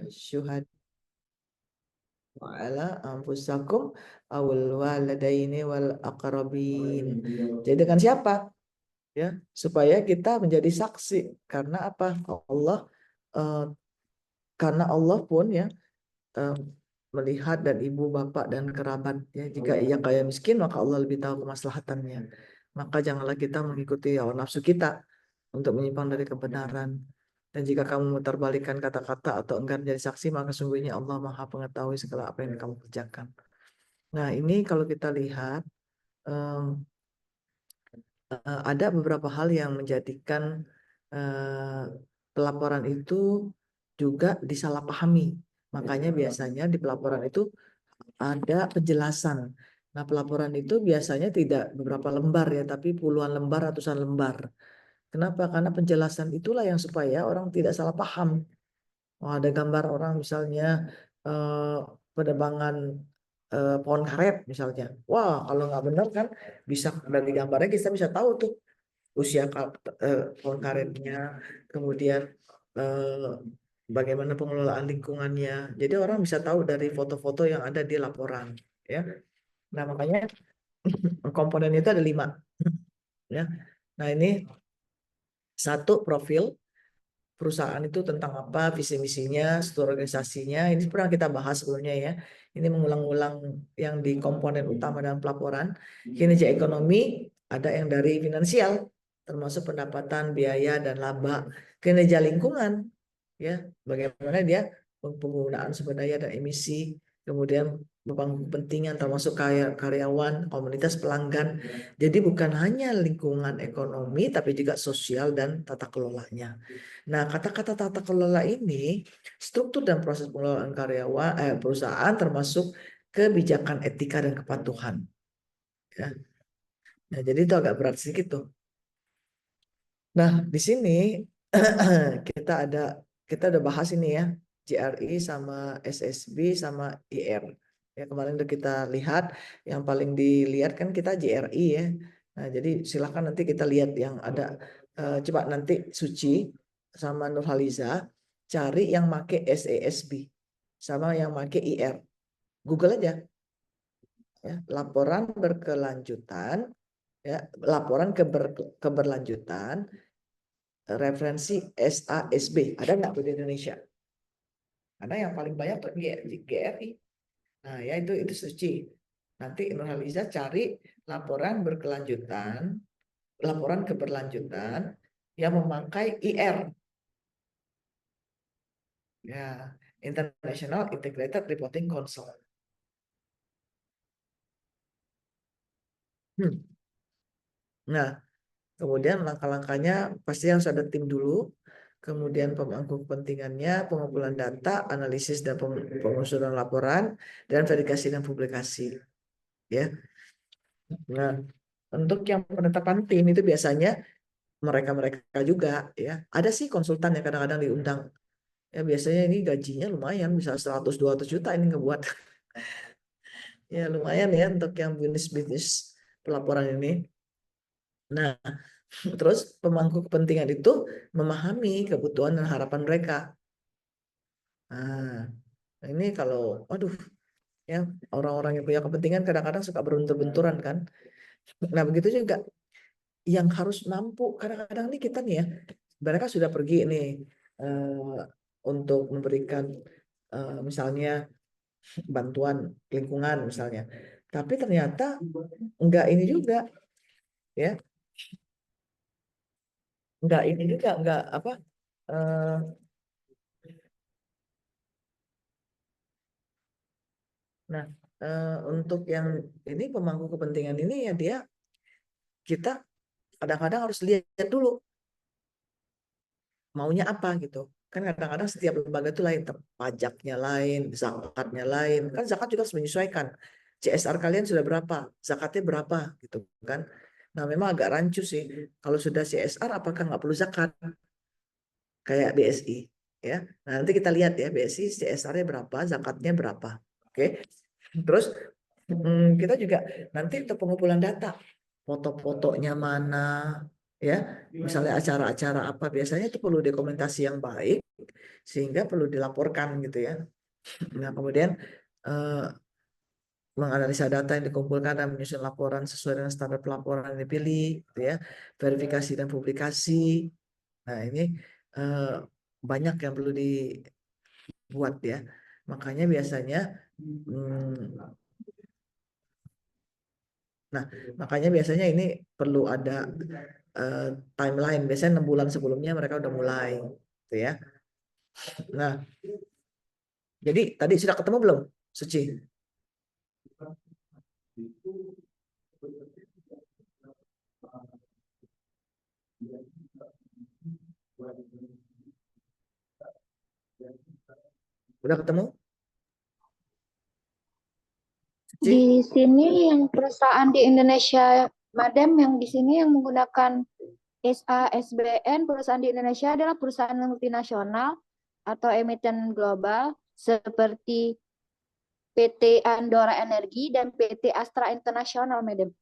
syuhada ala anfusakum awal waladaini wal aqrabin. Jadi dengan siapa? Ya, supaya kita menjadi saksi. Karena apa? Allah eh, karena Allah pun ya eh, melihat dan ibu bapak dan kerabat ya, jika ia kaya miskin maka Allah lebih tahu kemaslahatannya. Maka janganlah kita mengikuti hawa nafsu kita untuk menyimpang dari kebenaran. Dan jika kamu memutarbalikkan kata-kata atau enggan jadi saksi, maka sungguhnya Allah Maha Pengetahui segala apa yang kamu kerjakan. Nah, ini kalau kita lihat ada beberapa hal yang menjadikan pelaporan itu juga disalahpahami. Makanya biasanya di pelaporan itu ada penjelasan. Nah, pelaporan itu biasanya tidak beberapa lembar ya, tapi puluhan lembar, ratusan lembar. Kenapa? Karena penjelasan itulah yang supaya orang tidak salah paham. Oh, ada gambar orang misalnya eh, penebangan pohon karet misalnya. Wah, kalau nggak benar kan bisa dari gambarnya kita bisa tahu tuh usia pohon karetnya, kemudian eh, bagaimana pengelolaan lingkungannya. Jadi orang bisa tahu dari foto-foto yang ada di laporan, ya. Nah, makanya komponen itu ada 5, ya. Nah, ini satu profil perusahaan itu tentang apa, visi misinya, struktur organisasinya. Ini pernah kita bahas sebelumnya ya. Ini mengulang-ulang yang di komponen utama dalam pelaporan. Kinerja ekonomi ada yang dari finansial, termasuk pendapatan, biaya dan laba. Kinerja lingkungan, ya, bagaimana dia penggunaan sumber daya dan emisi, kemudian beban kepentingan termasuk karyawan, komunitas pelanggan. Jadi bukan hanya lingkungan ekonomi, tapi juga sosial dan tata kelolanya. Nah, kata-kata tata kelola ini, struktur dan proses pengelolaan perusahaan termasuk kebijakan etika dan kepatuhan. Ya. Nah, jadi itu agak berat sedikit tuh. Nah, di sini kita ada kita udah bahas ini ya, JRI sama SSB sama IR. Ya, kemarin udah kita lihat, yang paling dilihat kan kita JRI ya. Nah, jadi silakan nanti kita lihat yang ada, coba nanti Suci sama Nurhaliza cari yang make SESB sama yang make IR. Google aja ya, laporan berkelanjutan ya, laporan keberlanjutan referensi SASB. Ada nggak di Indonesia? Karena yang paling banyak tuh GRI. Nah, ya itu Suci. Nanti Nurhaliza cari laporan berkelanjutan, laporan keberlanjutan yang memakai IR. Ya, International Integrated Reporting Council. Nah, kemudian langkah-langkahnya pasti harus ada tim dulu, kemudian pemangku kepentingannya, pengumpulan data, analisis dan pengusulan laporan, dan verifikasi dan publikasi. Ya, nah untuk yang penetapan tim itu biasanya mereka-mereka juga ya. Ada sih konsultan yang kadang-kadang diundang. Ya biasanya ini gajinya lumayan, bisa 100-200 juta ini ngebuat. Ya lumayan ya untuk yang bisnis-bisnis pelaporan ini. Nah, terus pemangku kepentingan itu memahami kebutuhan dan harapan mereka. Nah, ini kalau, aduh, ya orang-orang yang punya kepentingan kadang-kadang suka berbentur-benturan kan. Nah, begitu juga yang harus mampu. Kadang-kadang nih kita nih ya, mereka sudah pergi nih untuk memberikan misalnya bantuan lingkungan misalnya. Tapi ternyata enggak ini juga, ya, enggak ini juga, enggak apa. eh, Nah, untuk yang ini pemangku kepentingan ini ya dia kita kadang-kadang harus lihat dulu maunya apa gitu. Kan kadang-kadang setiap lembaga itu lain, pajaknya lain, zakatnya lain. Kan zakat juga harus menyesuaikan. CSR kalian sudah berapa? Zakatnya berapa gitu kan. Nah, memang agak rancu sih. Kalau sudah CSR apakah nggak perlu zakat kayak BSI ya. Nah, nanti kita lihat ya BSI CSR-nya berapa, zakatnya berapa. Oke. Terus kita juga nanti untuk pengumpulan data, foto-fotonya mana, ya. Misalnya acara-acara apa biasanya itu perlu dokumentasi yang baik sehingga perlu dilaporkan gitu ya. Nah, kemudian eh, menganalisa data yang dikumpulkan dan menyusun laporan sesuai dengan standar pelaporan yang dipilih, gitu ya. Verifikasi dan publikasi. Nah, ini eh, banyak yang perlu dibuat ya. Makanya biasanya, nah, makanya biasanya ini perlu ada eh, timeline. Biasanya 6 bulan sebelumnya mereka udah mulai, gitu ya. Nah, jadi tadi sudah ketemu belum, Suci? Udah ketemu, Di Suci? sini yang perusahaan di Indonesia, Madam, yang di sini yang menggunakan SASBN, perusahaan di Indonesia adalah perusahaan multinasional atau emiten global seperti PT Andora Energi dan PT Astra International, Madam.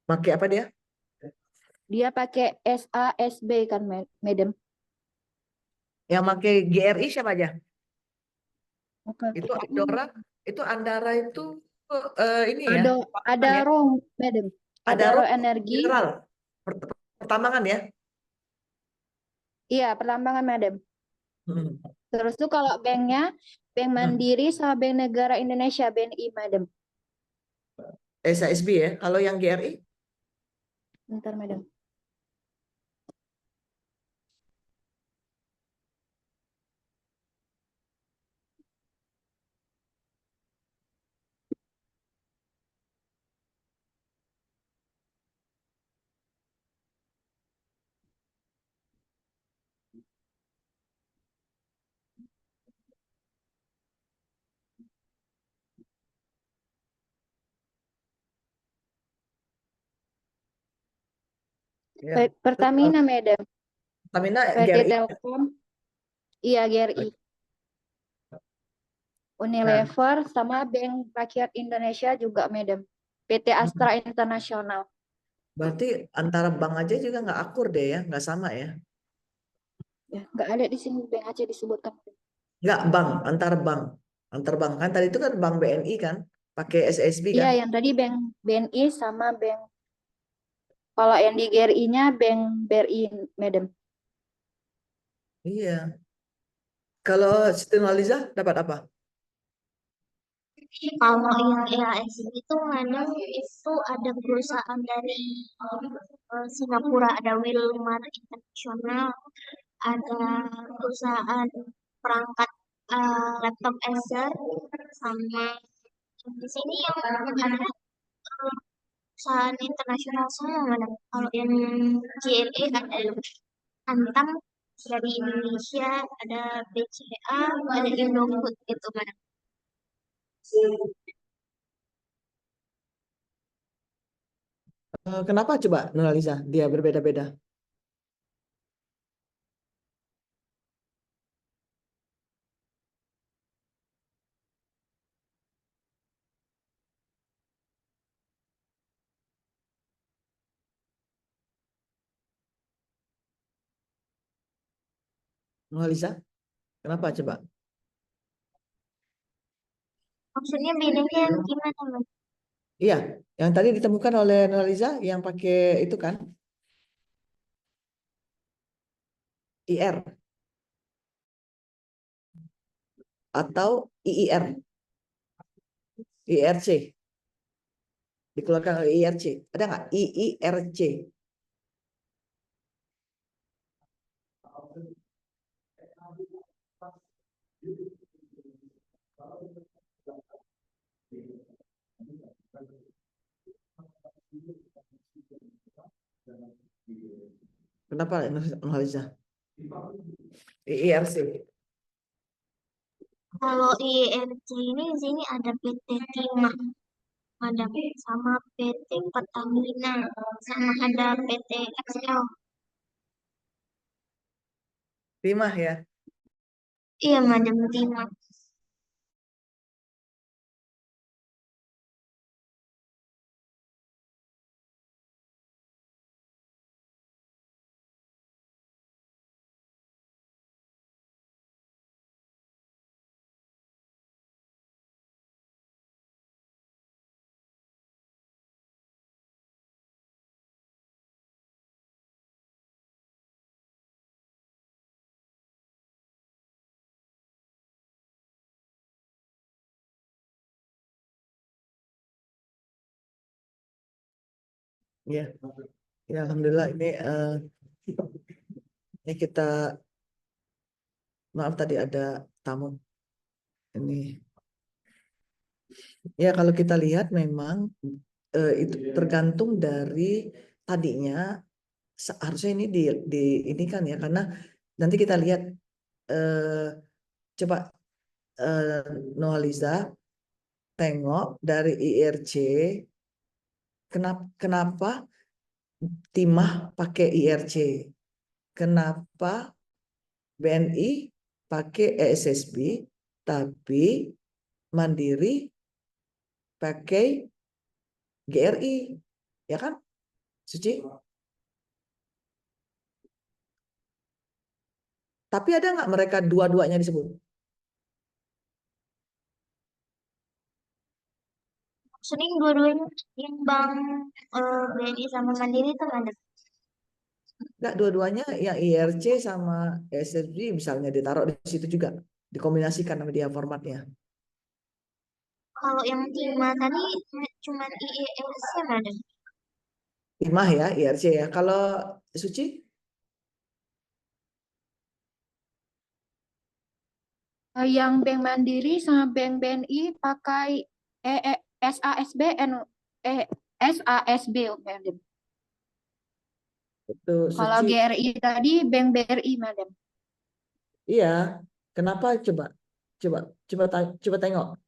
Pakai apa dia? Dia pakai SASB kan, Madam. Yang pakai GRI siapa aja? Oke. Itu Andorra, itu Andara itu ini ya, Ada pertambangan ada ya. ROM, Madam. Ada Adaro roh Energi, mineral, pertambangan ya. iya pertambangan, Madam. Hmm. Terus tuh kalau banknya, Bank Hmm. Mandiri sama Bank Negara Indonesia, BNI, Madam. SASB ya. Kalau yang GRI, Bentar, Madam. ya. Terus Pertamina, Madam. Pertamina PT GRI. Telkom, iya GRI. Nah, Unilever sama Bank Rakyat Indonesia juga, Madam. PT hmm, Astra Internasional. berarti antara bank aja juga nggak akur deh ya, nggak sama ya. Ya, nggak ada di sini Bank Aceh disebutkan. Nggak bank, antar bank kan tadi itu kan bank BNI kan, pakai SSB Iya, kan. yang tadi Bank BNI sama Bank, kalau yang di GRI-nya Bank BRI, Madam. Iya. Kalau Siti Nurhaliza dapat apa? Kalau yang EAS itu memang itu ada perusahaan dari Singapura, ada Wilmar International, ada perusahaan perangkat laptop Acer, sama di sini yang ada perusahaan internasional semua, Madam. Kalau yang JLE ada Antam dari Indonesia, ada BCA, ada Indofood gitu, Madam. Kenapa coba Nurhaliza dia berbeda-beda? Nurhaliza, kenapa coba? Maksudnya bedanya gimana, Madam? Iya, yang tadi ditemukan oleh Nurhaliza yang pakai itu kan IR atau IIR, IRC, dikeluarkan oleh IRC. Ada nggak IIRC? Kenapa Nurhaliza? IIRC. Kalau IRC ini di sini ada PT Timah, ada sama PT Pertamina, sama ada PT XL. Timah ya. Iya, Madam Timah. Ya, ya alhamdulillah ini kita maaf tadi ada tamu ini. Ya kalau kita lihat memang itu tergantung dari tadinya seharusnya ini di ini kan ya karena nanti kita lihat eh, coba Noaliza tengok dari IRC kenapa Timah pakai IRC, kenapa BNI pakai ESSB, tapi Mandiri pakai GRI, ya kan, Suci? Tapi ada nggak mereka dua-duanya disebut? Sering dua-duanya yang Bank BNI sama Mandiri itu ada. Nggak, dua-duanya yang IRC sama ESSB misalnya ditaruh di situ juga, dikombinasikan sama dia formatnya. Kalau yang Timah tadi cuma IES yang ada. Timah ya, IRC ya. Kalau Suci? Yang Bank Mandiri sama Bank BNI pakai SASBN, SASB, Madam. Itu Kalau Suci. GRI tadi Bank BRI, Madam. Iya, kenapa coba? Coba coba tengok.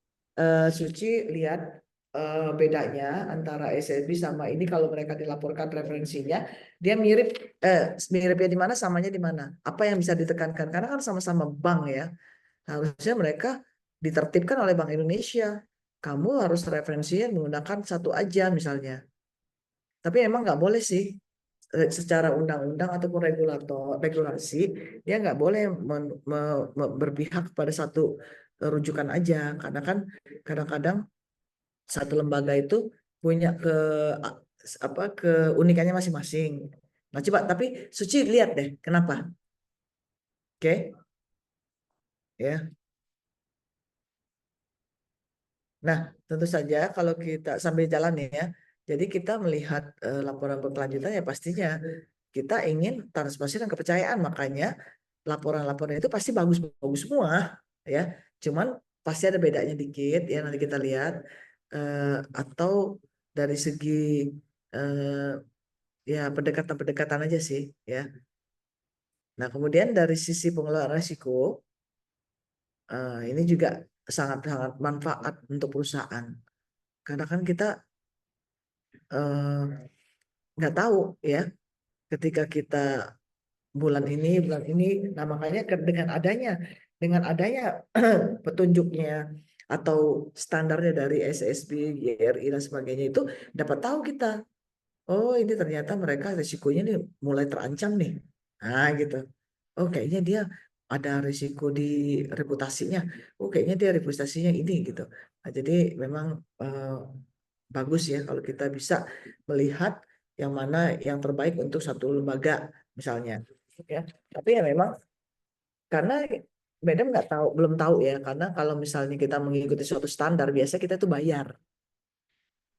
Suci lihat bedanya antara SSB sama ini kalau mereka dilaporkan referensinya, dia mirip miripnya di mana, samanya di mana? Apa yang bisa ditekankan? Karena kan sama-sama bank ya. Harusnya mereka ditertibkan oleh Bank Indonesia. Kamu harus referensinya menggunakan satu aja misalnya. Tapi emang nggak boleh sih secara undang-undang ataupun regulasi dia nggak boleh berpihak pada satu rujukan aja karena kan kadang-kadang satu lembaga itu punya apa keunikannya masing-masing. Nah coba tapi Suci lihat deh kenapa, oke ya. Nah tentu saja kalau kita sambil jalan ya, jadi kita melihat laporan berkelanjutan ya pastinya kita ingin transparansi dan kepercayaan, makanya laporan-laporan itu pasti bagus-bagus semua ya. Cuman pasti ada bedanya dikit ya nanti kita lihat atau dari segi eh, ya pendekatan-pendekatan aja sih ya. Nah, kemudian dari sisi pengelolaan risiko ini juga sangat-sangat manfaat untuk perusahaan. Karena kan kita eh, nggak tahu ya ketika kita bulan ini, nah makanya dengan adanya petunjuknya atau standarnya dari SSB, GRI dan sebagainya itu dapat tahu kita, oh ini ternyata mereka risikonya nih mulai terancam nih, nah gitu. Oh kayaknya dia ada risiko di reputasinya, oh kayaknya dia reputasinya ini gitu. Nah, jadi memang bagus ya kalau kita bisa melihat yang mana yang terbaik untuk satu lembaga misalnya ya. Tapi ya memang karena Madam nggak tahu, belum tahu ya, karena kalau misalnya kita mengikuti suatu standar biasa kita tuh bayar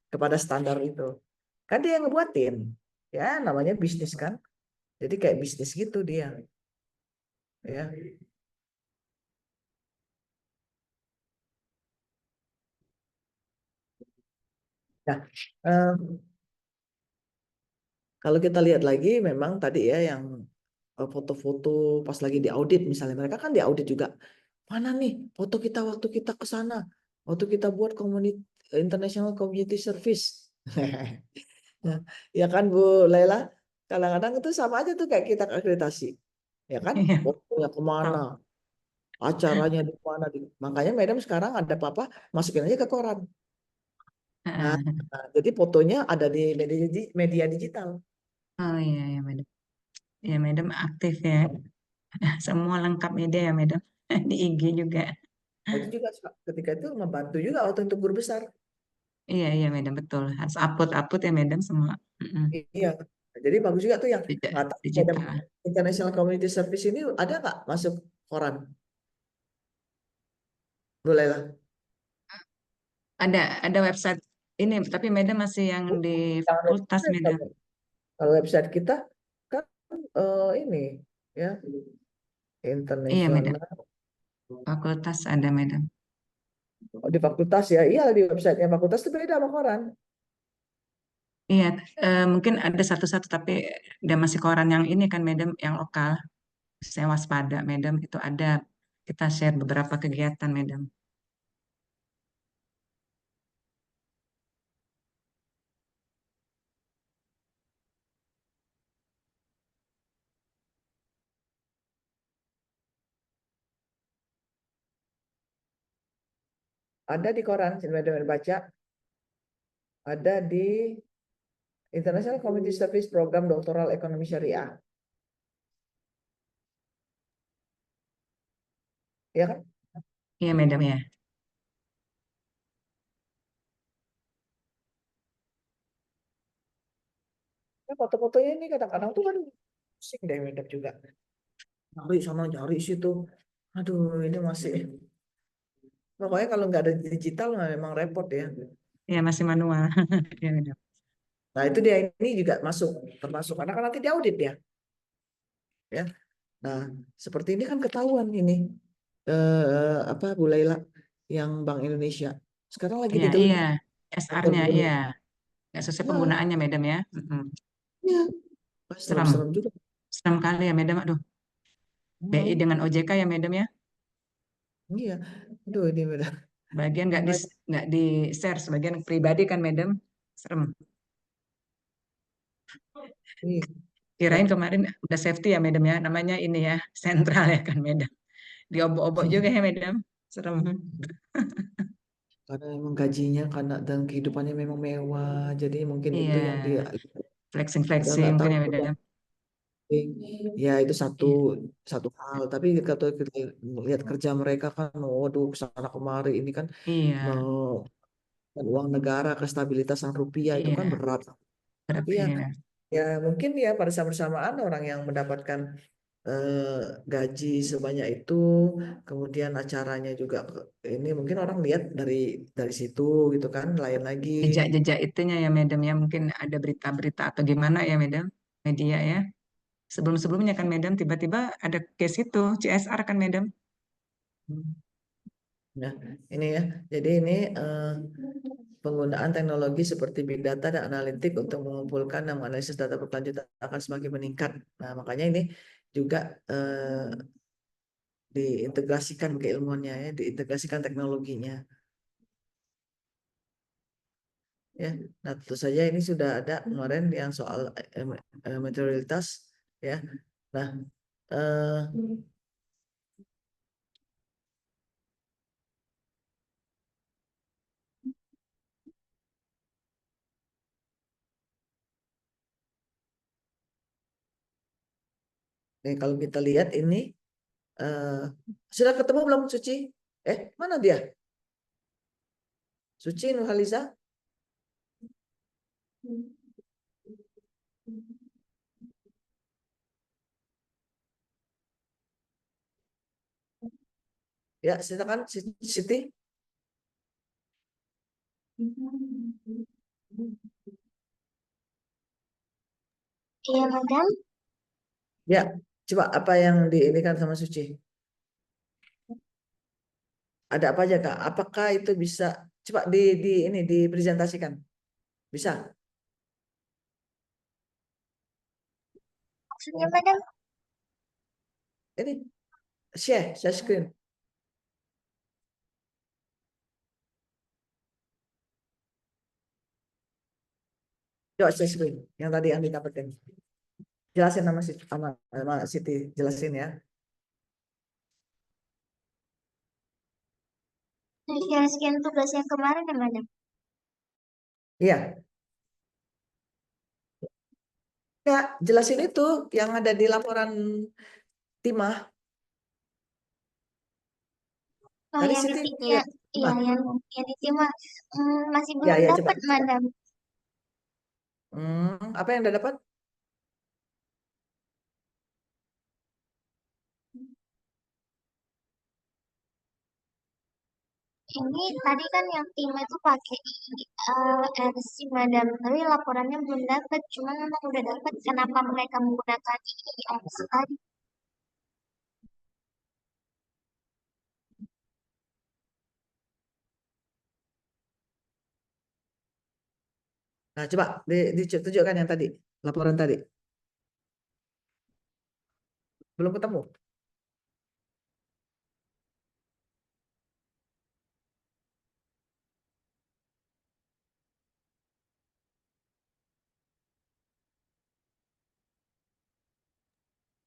kepada standar itu, kan dia yang ngebuatin ya, namanya bisnis kan, jadi kayak bisnis gitu dia ya. Nah eh, kalau kita lihat lagi memang tadi ya yang foto-foto pas lagi di audit misalnya, mereka kan di audit juga, mana nih foto kita waktu kita ke sana, waktu kita buat community international community service. Nah, ya kan Bu Lela, kadang-kadang itu sama aja tuh kayak kita akreditasi, ya kan? Iya, Fotonya kemana, betul. acaranya di mana, makanya Madam sekarang ada apa-apa masukin aja ke koran. Nah, Heeh. jadi fotonya ada di media digital. Oh iya, ya, Madam. Ya, Madam aktif ya. Semua lengkap media ya, Madam. Di IG juga. Nah, itu juga ketika itu membantu juga waktu untuk guru besar. Iya, iya, Madam, betul. Harus upload-upload ya, Madam, semua. Mm-mm. Iya, jadi bagus juga tuh yang nggak tahu Madam Digital. International Community Service ini ada nggak masuk koran? Boleh lah. Ada website ini tapi Madam masih yang di Jangan fakultas website Madam. kamu. Kalau website kita kan ini ya Iya Madam, internasional. fakultas ada Madam. Oh, di fakultas ya, iya di websitenya fakultas itu beda sama koran. Iya, mungkin ada satu-satu tapi dia masih koran yang ini kan Madam, yang lokal. Saya waspada Madam, itu ada kita share beberapa kegiatan Madam. Ada di koran, Madam baca. Ada di International Community Service Program Doktoral Ekonomi Syariah. Ya kan? Iya Madam ya. Ya, foto-fotonya ini kadang-kadang tuh kan pusing deh Madam juga. Cari sana, cari situ. Aduh, ini masih. Pokoknya kalau nggak ada digital memang repot ya. Iya masih manual. Iya Madam. Nah, itu dia ini juga masuk termasuk karena kan nanti diaudit ya. Nah, seperti ini kan ketahuan ini apa Bu Laila yang Bank Indonesia sekarang lagi Iya, iya. digeledah kantor SR-nya iya. gubernur. Nggak sesuai Nah, penggunaannya Madam ya. Mm-mm. ya, Serem. serem-serem juga. Serem kali ya Madam. Aduh, BI Hmm, dengan OJK ya Madam ya. iya, aduh ini benar. Bagian nggak di share sebagian pribadi kan Madam. Serem. Iya. Kirain Nah, kemarin udah safety ya Madam ya. Namanya ini ya, sentral ya kan Madam. Diobok-obok juga ya Madam. Serem. karena memang gajinya karena dan kehidupannya memang mewah, jadi mungkin Iya, itu yang dia udah flexing-flexing nggak tahu mungkin ya udah Madam. ya itu satu Iya, satu hal. Tapi kalau kita lihat kerja mereka kan, waduh kesana kemari ini kan iya, mau uang negara ke stabilitasan rupiah itu kan iya. berat. Tapi Berapa ya, ya? ya mungkin ya pada saat bersamaan orang yang mendapatkan gaji sebanyak itu, kemudian acaranya juga ini mungkin orang lihat dari situ gitu kan, lain lagi. Jejak-jejak itunya ya Madam ya. Mungkin ada berita-berita atau gimana ya Madam. Media ya. Sebelum-sebelumnya kan Madam, tiba-tiba ada case itu, CSR kan Madam. Nah, ini ya. Jadi ini penggunaan teknologi seperti big data dan analitik untuk mengumpulkan dan menganalisis data berkelanjutan akan semakin meningkat. Nah, makanya ini juga diintegrasikan keilmuannya ya, diintegrasikan teknologinya ya. Nah, tentu saja ini sudah ada kemarin yang soal materialitas ya. Nah, eh, nih kalau kita lihat ini eh, sudah ketemu belum Suci? Mana dia? Suci Nurhaliza? Ya, silakan Siti. Iya, Madam. Ya, coba apa yang diinikan sama Suci? Ada apa aja Kak? Apakah itu bisa coba di ini dipresentasikan? Bisa? Maksudnya, Madam? Ini share screen. Coba share screen yang tadi yang didapetin. Jelasin nama Siti, jelasin ya. Sekian tugas yang kemarin ya, Madam? Iya, ya jelasin itu yang ada di laporan timah. Oh, Tadi yang Siti intinya, lihat iya, timah. yang diterima masih Ya, belum ya coba. dapat, Madam. Apa yang udah dapat? Ini tadi kan yang tim itu pakai RC Madam, tapi laporannya belum dapat. Cuma memang udah dapat. Kenapa mereka menggunakan IRC tadi? Nah, coba ditunjukkan yang tadi, laporan tadi. Belum ketemu.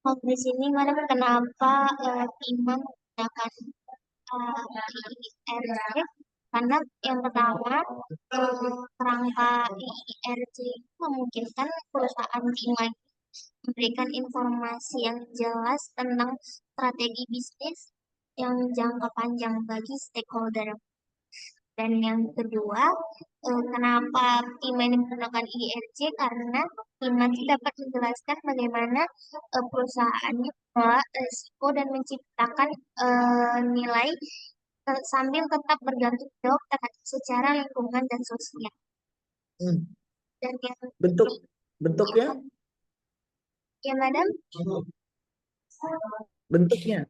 Oh, di sini Madam, kenapa Timah menggunakan IRC? Karena yang pertama, kerangka IRC memungkinkan perusahaan Timah memberikan informasi yang jelas tentang strategi bisnis yang jangka panjang bagi stakeholder. Dan yang kedua, kenapa tim ini menggunakan IRC? Karena tim itu dapat menjelaskan bagaimana perusahaannya mengelola risiko dan menciptakan nilai sambil tetap bergantung jawab terhadap secara lingkungan dan sosial. Hmm. Dan yang Bentuknya, ya, Madam, bentuknya.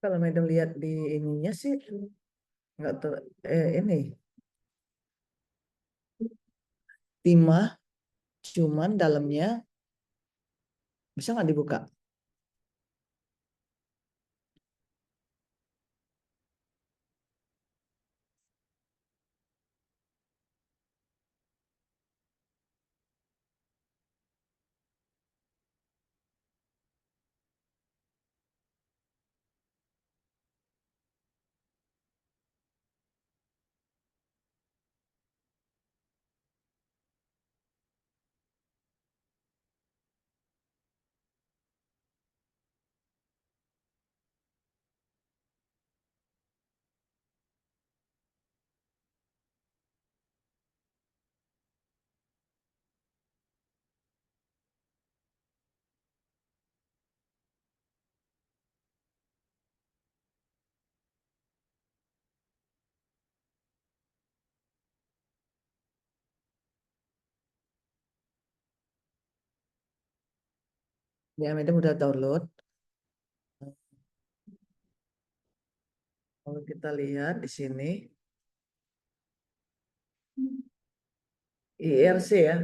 Kalau Madam lihat di ininya sih nggak ter, ini timah, cuman dalamnya bisa nggak dibuka? Ya, Madam udah download. Kalau kita lihat di sini, IRC ya.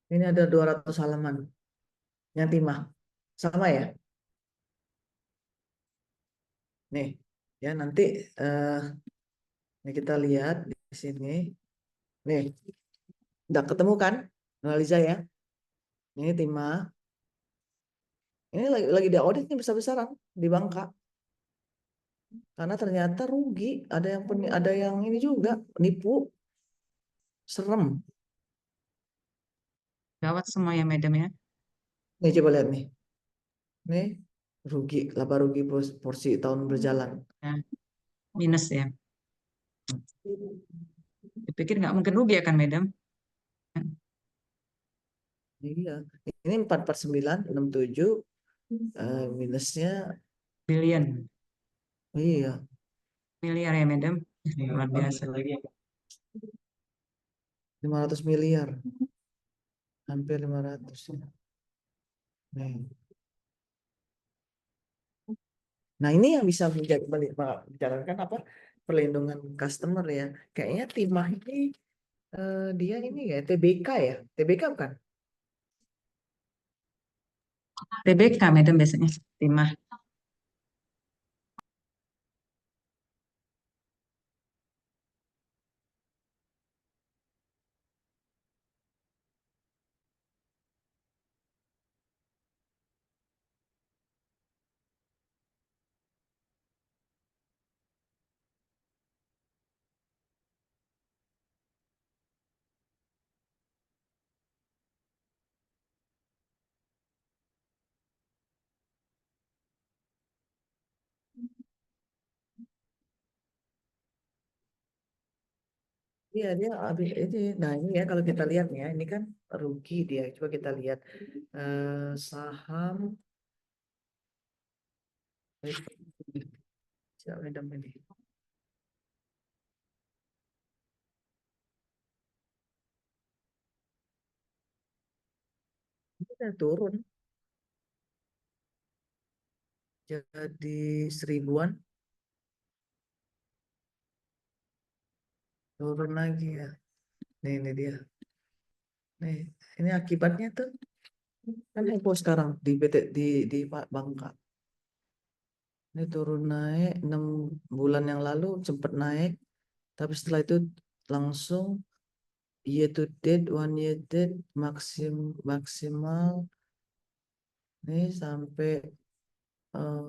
Ini ada 200 halaman yang timah. Sama ya? Nih, ya nanti ini kita lihat di sini. Nih, udah ketemu kan? Analiza ya. Ini timah. Ini lagi di audit nih besar-besaran di Bangka. Karena ternyata rugi, ada yang ini juga nipu, serem. Gawat semua ya, Madam ya. Nih coba lihat nih. Nih rugi, laba rugi porsi tahun berjalan. Ya, minus ya. Dipikir nggak mungkin rugi ya kan, Madam? Iya. Ini 44967 minusnya Billion, iya miliar ya, Madam. Luar biasa. 500 miliar, hampir 500. Nih. Nah, ini yang bisa menjalankan apa? Perlindungan customer ya. Kayaknya timah ini dia ini ya TBK ya. TBK bukan? TBK, Madam biasanya. Timah. Iya dia habis ini. Nah ini ya kalau kita lihat ya, ini kan rugi dia. Coba kita lihat saham. Siapa ini? Ini udah turun jadi 1000-an, turun lagi ya. Nih ini dia. Nih ini akibatnya tuh kan heboh sekarang di PT di Bangka. Ini turun naik 6 bulan yang lalu sempat naik, tapi setelah itu langsung year to date, 1 year date maksimal nih sampai eh,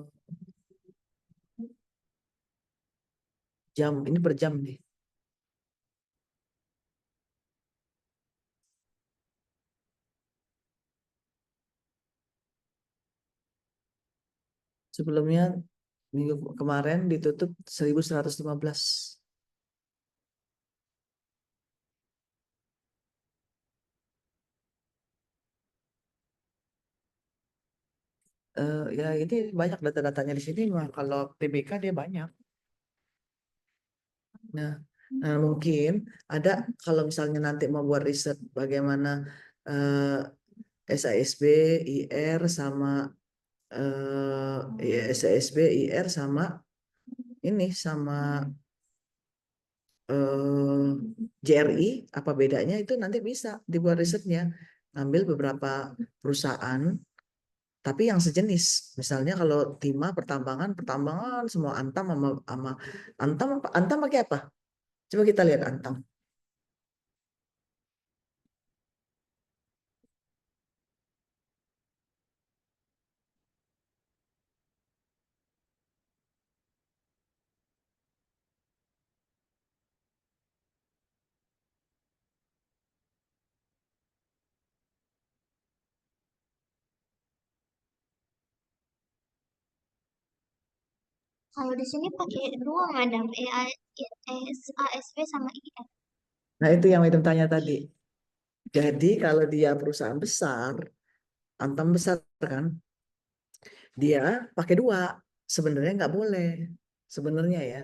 jam ini per jam nih. Sebelumnya minggu kemarin ditutup 1115. Ya ini banyak data-datanya di sini mah. Kalau TBK dia banyak. Nah, mungkin ada kalau misalnya nanti mau buat riset bagaimana SASB, IR sama SASB, IR sama ini sama JRI apa bedanya itu nanti bisa dibuat risetnya. Ambil beberapa perusahaan tapi yang sejenis. Misalnya kalau timah pertambangan, pertambangan semua Antam sama Antam Antam pakai apa? Coba kita lihat Antam. Kalau di sini pakai dua madam, ASB sama IR. Nah, itu yang Idam tanya tadi. Jadi kalau dia perusahaan besar, Antam besar kan, dia pakai dua. Sebenarnya nggak boleh. Sebenarnya ya,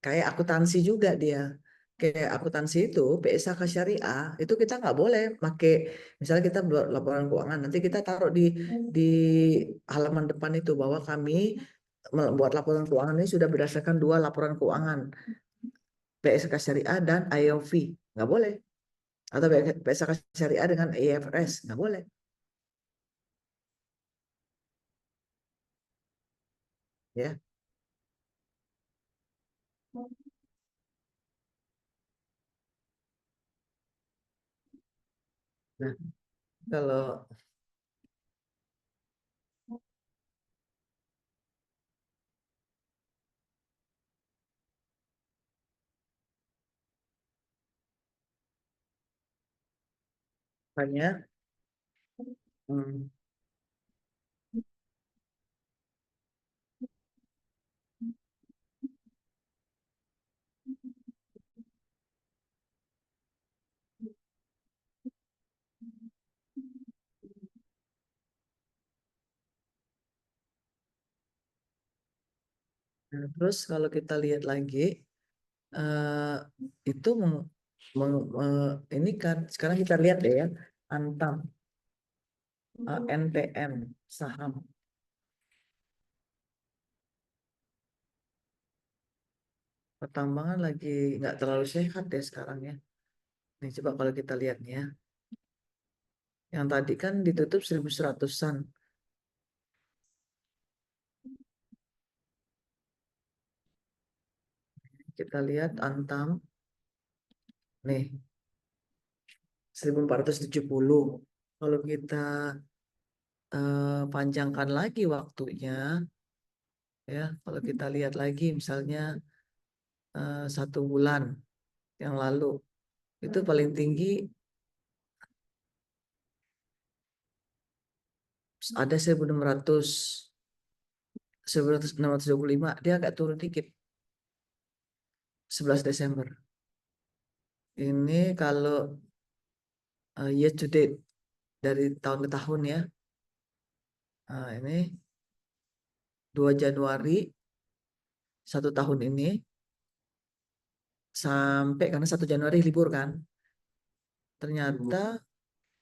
kayak akuntansi juga dia. Kayak akuntansi itu, PSK Syariah, itu kita nggak boleh pakai, misalnya kita buat laporan keuangan, nanti kita taruh di halaman depan itu bahwa kami membuat laporan keuangan ini sudah berdasarkan dua laporan keuangan, PSK Syariah dan IOV. Nggak boleh. Atau PSK Syariah dengan IFRS. Nggak boleh. Ya. Nah, kalau banyak, hmm, nah, terus kalau kita lihat lagi, eh, itu ini kan sekarang kita lihat deh ya, Antam, NTM, saham. Pertambangan lagi nggak terlalu sehat deh sekarang ya. Nih coba kalau kita lihat nih ya. Yang tadi kan ditutup 1.100-an. Kita lihat Antam. Nih, 1.470. Kalau kita panjangkan lagi waktunya, ya, kalau kita lihat lagi misalnya 1 bulan yang lalu, itu paling tinggi ada 1.600, 1.625, dia agak turun dikit, 11 Desember. Ini kalau year to date, dari tahun ke tahun ya. Nah, ini 2 Januari 1 tahun ini sampai, karena 1 Januari libur kan, ternyata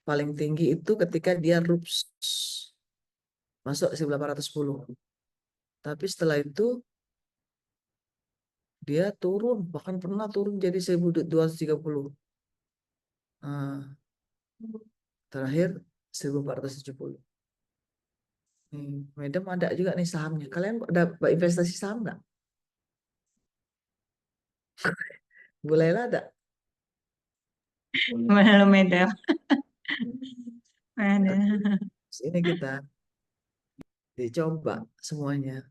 paling tinggi itu ketika dia rups masuk 1.810. Tapi setelah itu dia turun, bahkan pernah turun jadi 1.230. Nah, terakhir 1.470. Madam ada juga nih sahamnya. Kalian ada investasi saham nggak? Boleh ada. Belum Madam. Ada. Ini kita dicoba semuanya.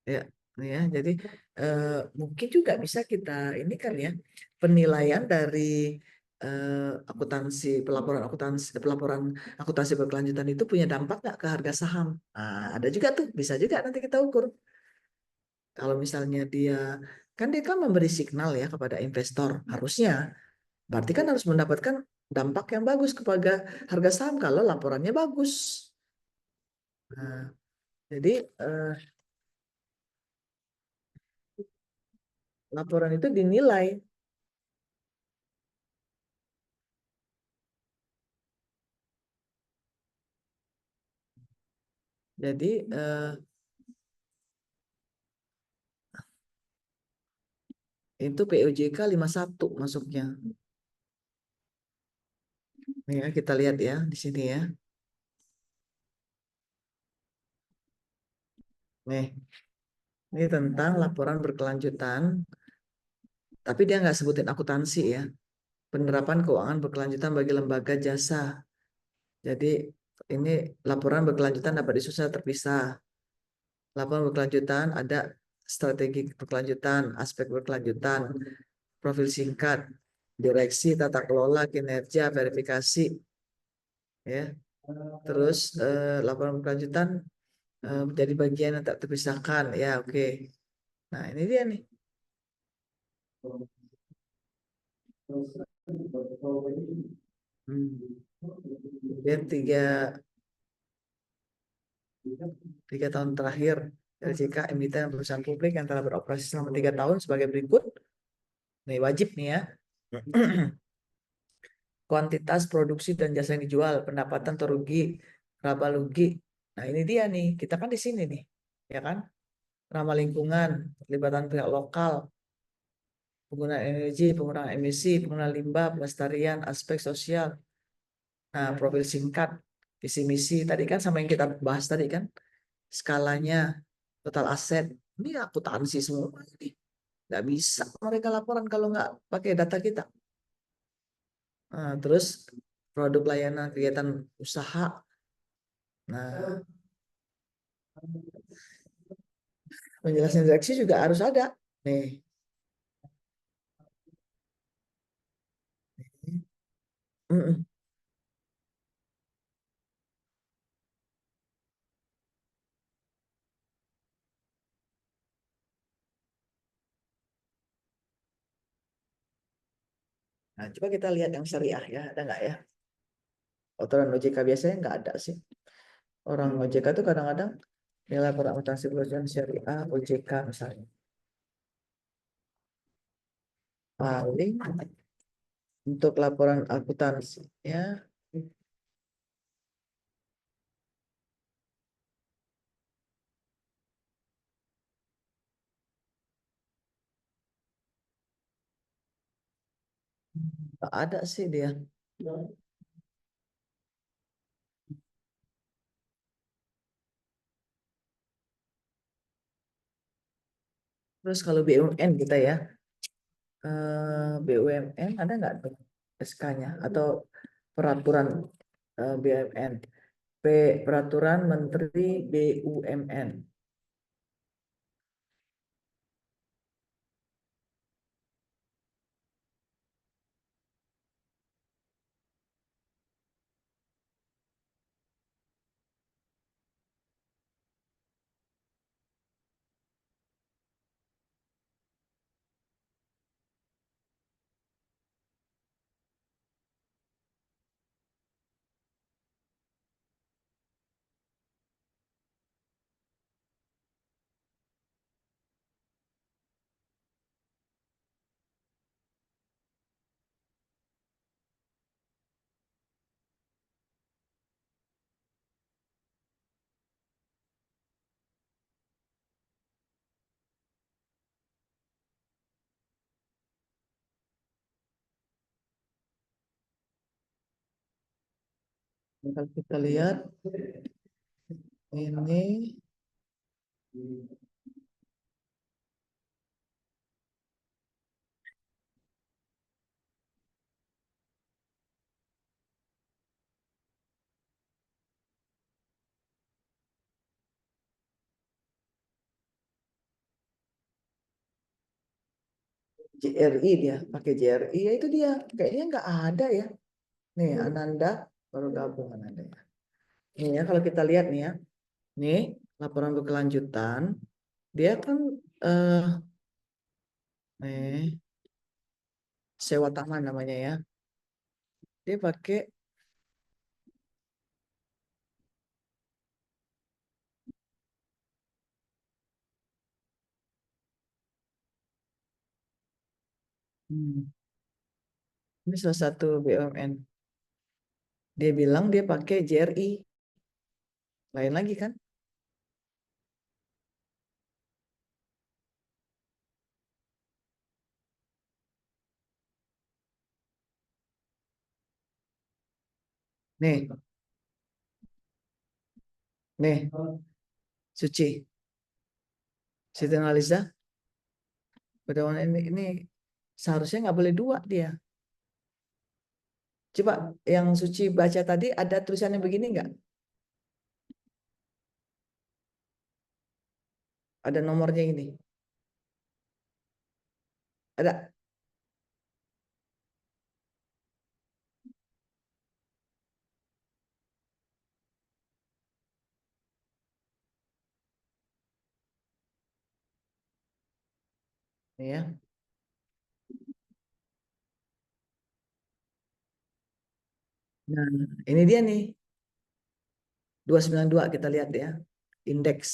Ya, ya. Jadi mungkin juga bisa kita ini kan ya, penilaian dari akuntansi, pelaporan akuntansi berkelanjutan itu punya dampak nggak ke harga saham? Nah, ada juga tuh, bisa juga nanti kita ukur. Kalau misalnya dia kan memberi signal ya kepada investor, harusnya, berarti kan harus mendapatkan dampak yang bagus kepada harga saham kalau laporannya bagus. Nah, jadi laporan itu dinilai. Jadi itu POJK 51 masuknya. Nih ya, kita lihat ya di sini ya. Nih, ini tentang laporan berkelanjutan, tapi dia nggak sebutin akuntansi ya. Penerapan keuangan berkelanjutan bagi lembaga jasa. Jadi ini laporan berkelanjutan dapat disusun secara terpisah. Laporan berkelanjutan ada strategi berkelanjutan, aspek berkelanjutan, profil singkat, direksi, tata kelola, kinerja, verifikasi, ya. Terus laporan berkelanjutan menjadi bagian yang tak terpisahkan, ya oke. Nah ini dia nih. Dia tiga tahun terakhir LCK emiten perusahaan publik yang telah beroperasi selama 3 tahun sebagai berikut. Nih wajib nih ya. Kuantitas produksi dan jasa yang dijual, pendapatan atau rugi, laba rugi. Nah ini dia nih, kita kan di sini nih, ya kan? Ramah lingkungan, pelibatan pihak lokal, penggunaan energi, penggunaan emisi, penggunaan limbah, pelestarian, aspek sosial. Nah, profil singkat, visi misi, tadi kan sama yang kita bahas tadi kan, skalanya, total aset, ini akuntansi semua ini. Nggak bisa mereka laporan kalau nggak pakai data kita. Nah, terus produk layanan kegiatan usaha. Nah, penjelasan direksi juga harus ada. Nih, mm-mm. Nah, coba kita lihat yang syariah ya, ada nggak ya? Aturan OJK biasanya nggak ada sih. Orang OJK tuh kadang-kadang nilai akuntansi perusahaan syariah OJK misalnya. Paling untuk laporan akuntansi ya nggak ada sih dia. Terus kalau BUMN kita ya, BUMN ada nggak tuh SK-nya atau peraturan BUMN? Peraturan Menteri BUMN. Kalau kita lihat ini JRI dia pakai JRI ya itu dia kayaknya nggak ada ya. Nih Ananda baru gabung Ananda ya. Nih ya kalau kita lihat nih ya, nih laporan berkelanjutan dia kan eh nih sewa taman namanya ya. Dia pakai ini salah satu BUMN. Dia bilang dia pakai JRI. Lain lagi kan? Nih, nih, Suci, Siti Nurhaliza, pedoman ini seharusnya nggak boleh dua dia. Coba yang Suci baca tadi ada tulisannya begini nggak? Ada nomornya ini. Ada. Nih ya. Nah, ini dia nih. 292 kita lihat ya. Indeks.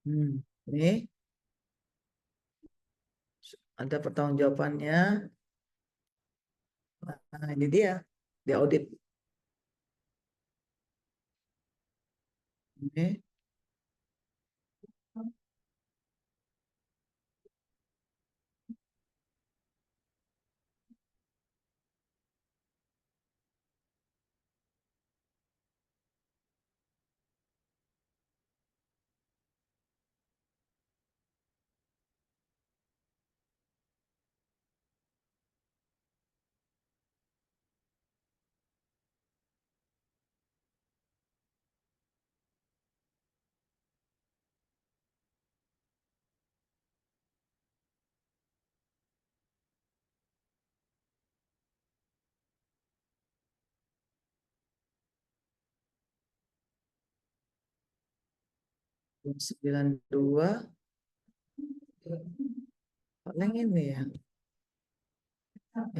Ini ada pertanggungjawabannya. Nah, ini dia audit. Ini 92. Paling ini ya.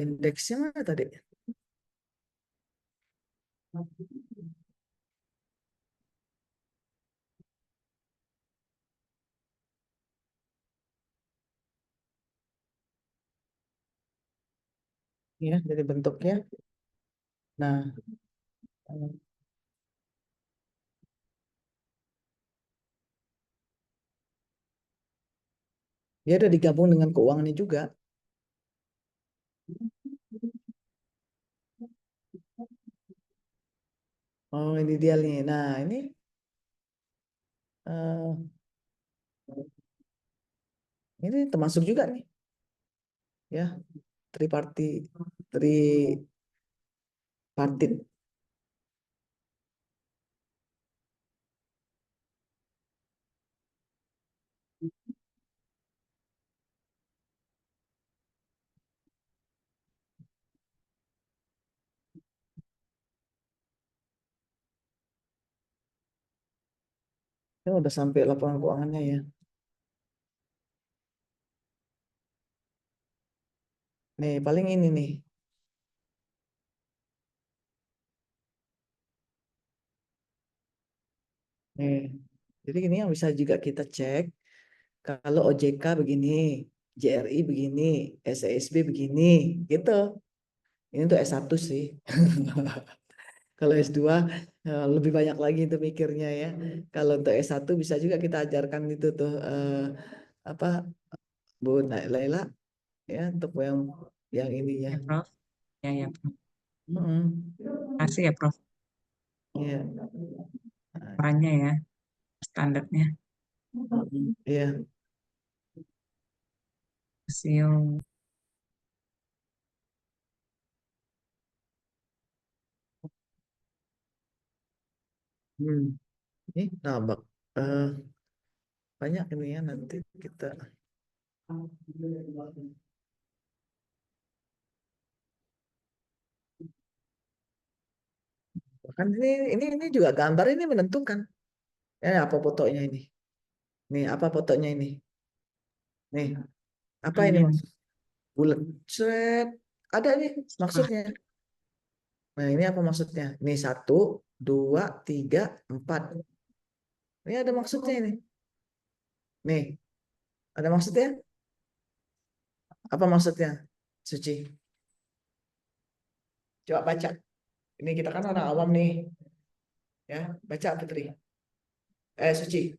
Indeksnya mana tadi? Ya, dari bentuknya. Nah, dia udah digabung dengan keuangannya juga. Oh, ini dia nih. Nah, ini eh, ini termasuk juga nih, ya, tripartit, tripartit. Ini udah sampai laporan keuangannya ya. Nih, paling ini nih. Nih. Jadi ini yang bisa juga kita cek. Kalau OJK begini, JRI begini, SESB begini, gitu. Ini tuh S1 sih. Kalau S2 lebih banyak lagi itu mikirnya ya. Kalau untuk S1 bisa juga kita ajarkan itu tuh apa Bu Laila ya untuk yang ininya. Ya, Prof. Ya, Prof. Mm-mm. Kasih ya, Prof. Iya. Perannya ya, standarnya. Iya. Siung. Hmm. Ini nambah eh, banyak ini ya nanti kita. Bahkan ini juga gambar ini menentukan. Apa fotonya ini? Nih, apa fotonya ini? Nih, apa ini Angin. maksud? Bulat. Set. Ada nih Wah, maksudnya. Nah, ini apa maksudnya? Ini 1, 2, 3, 4. Ini ada maksudnya ini. Nih, ada maksudnya? Apa maksudnya? Suci. Coba baca. Ini kita kan orang awam nih. Ya, baca Putri. Suci.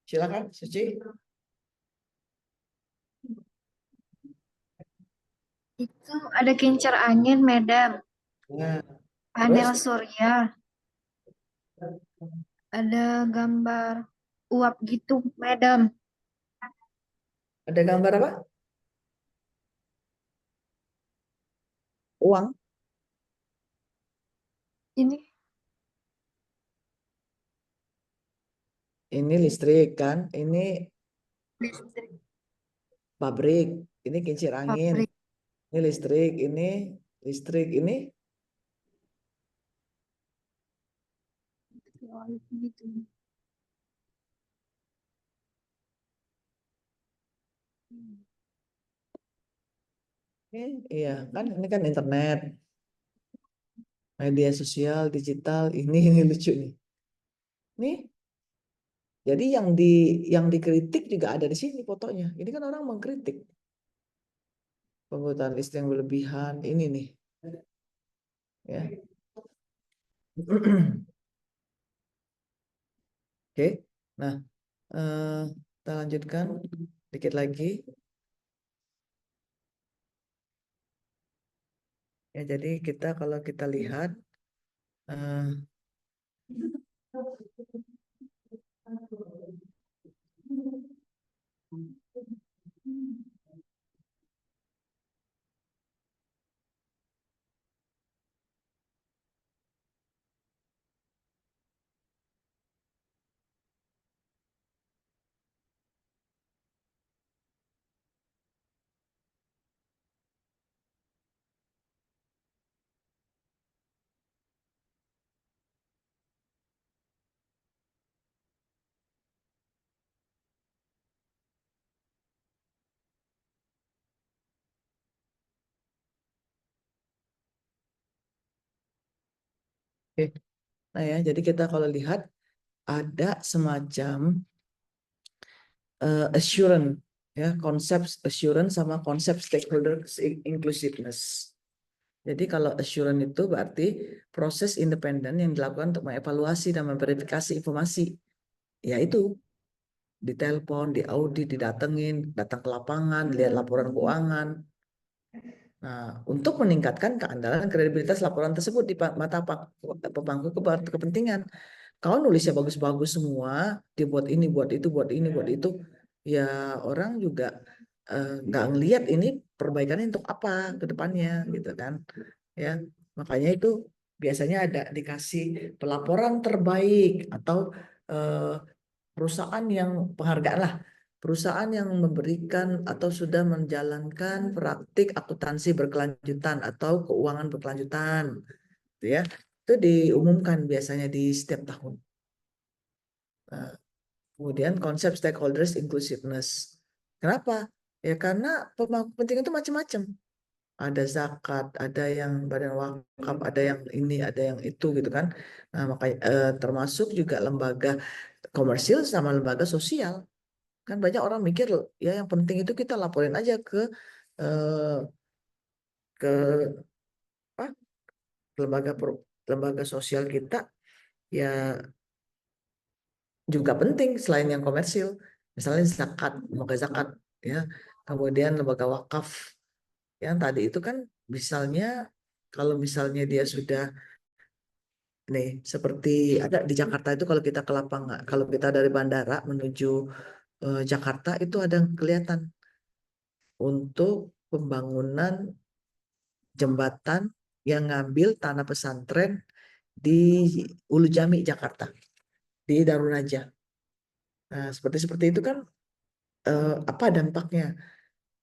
Silakan, Suci. Itu ada kincir angin, Madam. Nah, Panel terus surya, ada gambar uap gitu, Madam. ada gambar apa? Uang. Ini Ini listrik kan? Ini listrik pabrik. Ini kincir angin. pabrik. Ini listrik. Ini listrik. Ini Gitu. Iya, kan ini kan internet, media sosial, digital, ini lucu nih. Nih, jadi yang dikritik juga ada di sini fotonya. Ini kan orang mengkritik penggunaan listrik yang berlebihan. Ini nih, ya. Oke, nah kita lanjutkan dikit lagi. Ya, jadi kalau kita lihat, eh, oke. Nah ya, jadi kita kalau lihat ada semacam assurance, ya, konsep assurance sama konsep stakeholder inclusiveness. Jadi kalau assurance itu berarti proses independen yang dilakukan untuk mengevaluasi dan memverifikasi informasi. Ya itu, ditelepon, diaudit, didatengin, datang ke lapangan, lihat laporan keuangan. Nah, untuk meningkatkan keandalan dan kredibilitas laporan tersebut di mata pemangku kepentingan. Kalau nulisnya bagus-bagus semua, dibuat ini, buat itu, buat ini, buat itu, ya orang juga nggak ngelihat ini perbaikannya untuk apa ke depannya, gitu kan? Ya, makanya itu biasanya ada dikasih pelaporan terbaik atau eh, perusahaan yang penghargaan lah, perusahaan yang memberikan atau sudah menjalankan praktik akuntansi berkelanjutan atau keuangan berkelanjutan, gitu ya. Itu diumumkan biasanya di setiap tahun. Nah, kemudian konsep stakeholders inclusiveness. Kenapa? Ya karena pemangku kepentingan itu macam-macam. Ada zakat, ada yang badan wakaf, ada yang ini, ada yang itu, gitu kan. Nah, makanya termasuk juga lembaga komersil sama lembaga sosial. Kan banyak orang mikir ya yang penting itu kita laporin aja eh, ke apa, lembaga lembaga sosial kita, ya juga penting selain yang komersil. Misalnya zakat, lembaga zakat, ya. Kemudian lembaga wakaf. Yang tadi itu kan misalnya kalau misalnya dia sudah nih seperti ada di Jakarta itu, kalau kita ke lapangan, kalau kita dari bandara menuju Jakarta itu ada kelihatan untuk pembangunan jembatan yang ngambil tanah pesantren di Ulu Jami, Jakarta, di Darunaja. Nah, seperti itu kan apa dampaknya?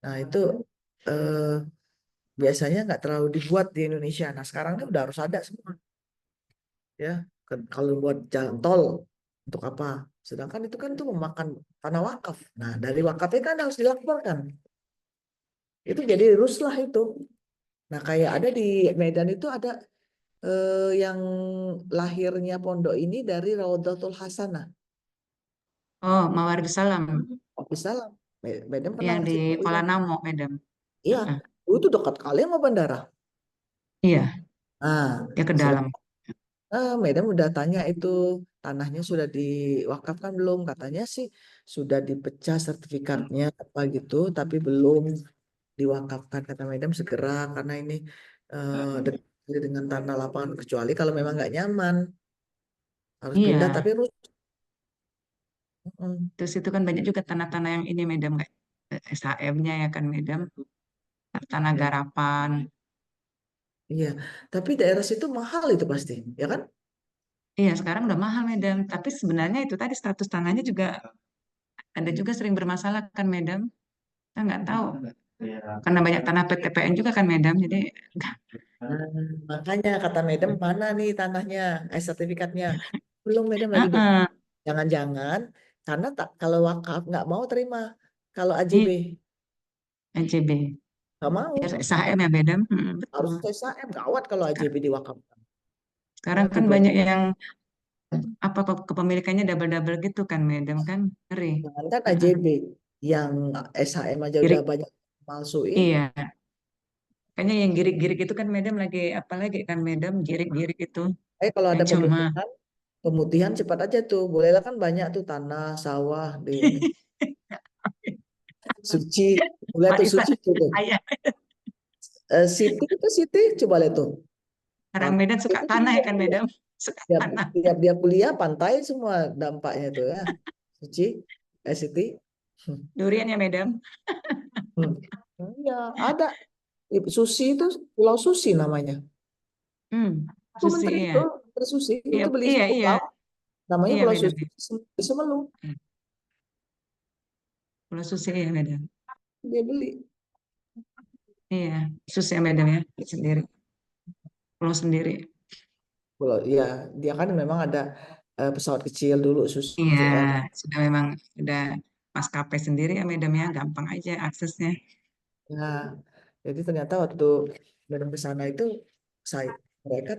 Nah, itu eh, biasanya nggak terlalu dibuat di Indonesia. Nah, sekarang ini udah harus ada semua, ya. Kalau buat jalan tol untuk apa? Sedangkan itu kan tuh memakan tanah wakaf. Nah, dari wakafnya kan harus dilaporkan. Itu jadi ruslah itu. Nah, kayak ada di Medan itu ada yang lahirnya pondok ini dari Raudatul Hasanah. Oh, Mawaridus Salam Salam. Medan pernah yang ke di situ? Kuala Namo, Medan. Iya, Heeh. itu dekat kali sama bandara. Iya, Nah, ya ke sudah dalam. Medan udah tanya itu tanahnya sudah diwakafkan belum? Katanya sih sudah dipecah sertifikatnya apa gitu, tapi belum diwakafkan, kata Medan segera karena ini dekat dengan tanah lapangan, kecuali kalau memang nggak nyaman harus pindah, Iya, tapi rusak. Mm, terus itu kan banyak juga tanah-tanah yang ini Medan kayak SHM-nya ya kan Medan, tanah garapan. iya, tapi daerah situ mahal itu pasti, ya kan? Iya, sekarang udah mahal Medan, tapi sebenarnya itu tadi status tanahnya juga ada juga sering bermasalah kan Medan. Kita nggak tahu karena banyak tanah PTPN juga kan Medan, jadi Makanya kata Medem, mana nih tanahnya, sertifikatnya? Belum, Medem lagi Heeh, jangan-jangan karena tak, kalau wakaf nggak mau terima kalau AJB. iya, NCB. Nggak mau. Biar SHM ya Madam. Harus Betul. SHM. Gawat kalau AJB diwakafkan. Ya, Sekarang kan banyak yang apa kepemilikannya double-double gitu kan Madam kan ngeri. Jangankan Heeh. AJB, yang SHM aja udah Girik, banyak malsuin. iya. Kayaknya yang girik-girik itu kan Madam lagi apa lagi kan Madam girik-girik itu Kalau yang ada cuma pemutihan cepat aja tuh. Bolehlah kan banyak tuh tanah, sawah di ini. Suci. Boleh tuh warisan Suci tuh. ayah. Siti itu Siti, coba lihat tuh. Orang Medan suka Itu tanah ya tiap kan dia, Madam, suka tiap, tanah. tiap dia kuliah pantai semua dampaknya tuh ya. Suci, Siti. Durian ya Madam. Hmm. Ya, ada. Susi itu Pulau Susi namanya. Hmm, Aku Susi menteri iya. itu, Menteri Susi Iya, itu beli iya, iya, pulau, namanya iya Pulau Madam. Susi di Semeru. Pulau Susi ya Madam. Dia beli. Iya, Susi ya Madam ya, sendiri. Pulau sendiri. Pulau, ya, dia kan memang ada pesawat kecil dulu Susi Iya, Air. sudah memang sudah maskapai sendiri ya Madam ya, gampang aja aksesnya. Nah, jadi ternyata waktu Medan ke sana itu saya mereka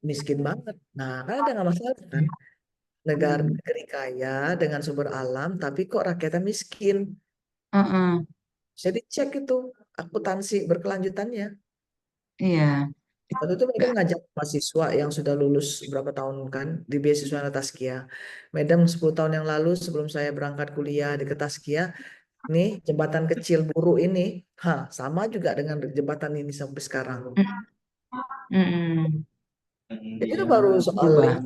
miskin banget. Nah, kan ada nggak masalah kan? Negara negeri kaya dengan sumber alam, tapi kok rakyatnya miskin. Heeh, Saya dicek itu akuntansi berkelanjutannya. iya, Waktu itu Medan nggak, ngajak mahasiswa yang sudah lulus berapa tahun kan di beasiswa Nataskia. Medan 10 tahun yang lalu sebelum saya berangkat kuliah di Ketaskia, nih jembatan kecil Buru ini, sama juga dengan jembatan ini sampai sekarang. mm, Jadi itu baru soal berubah.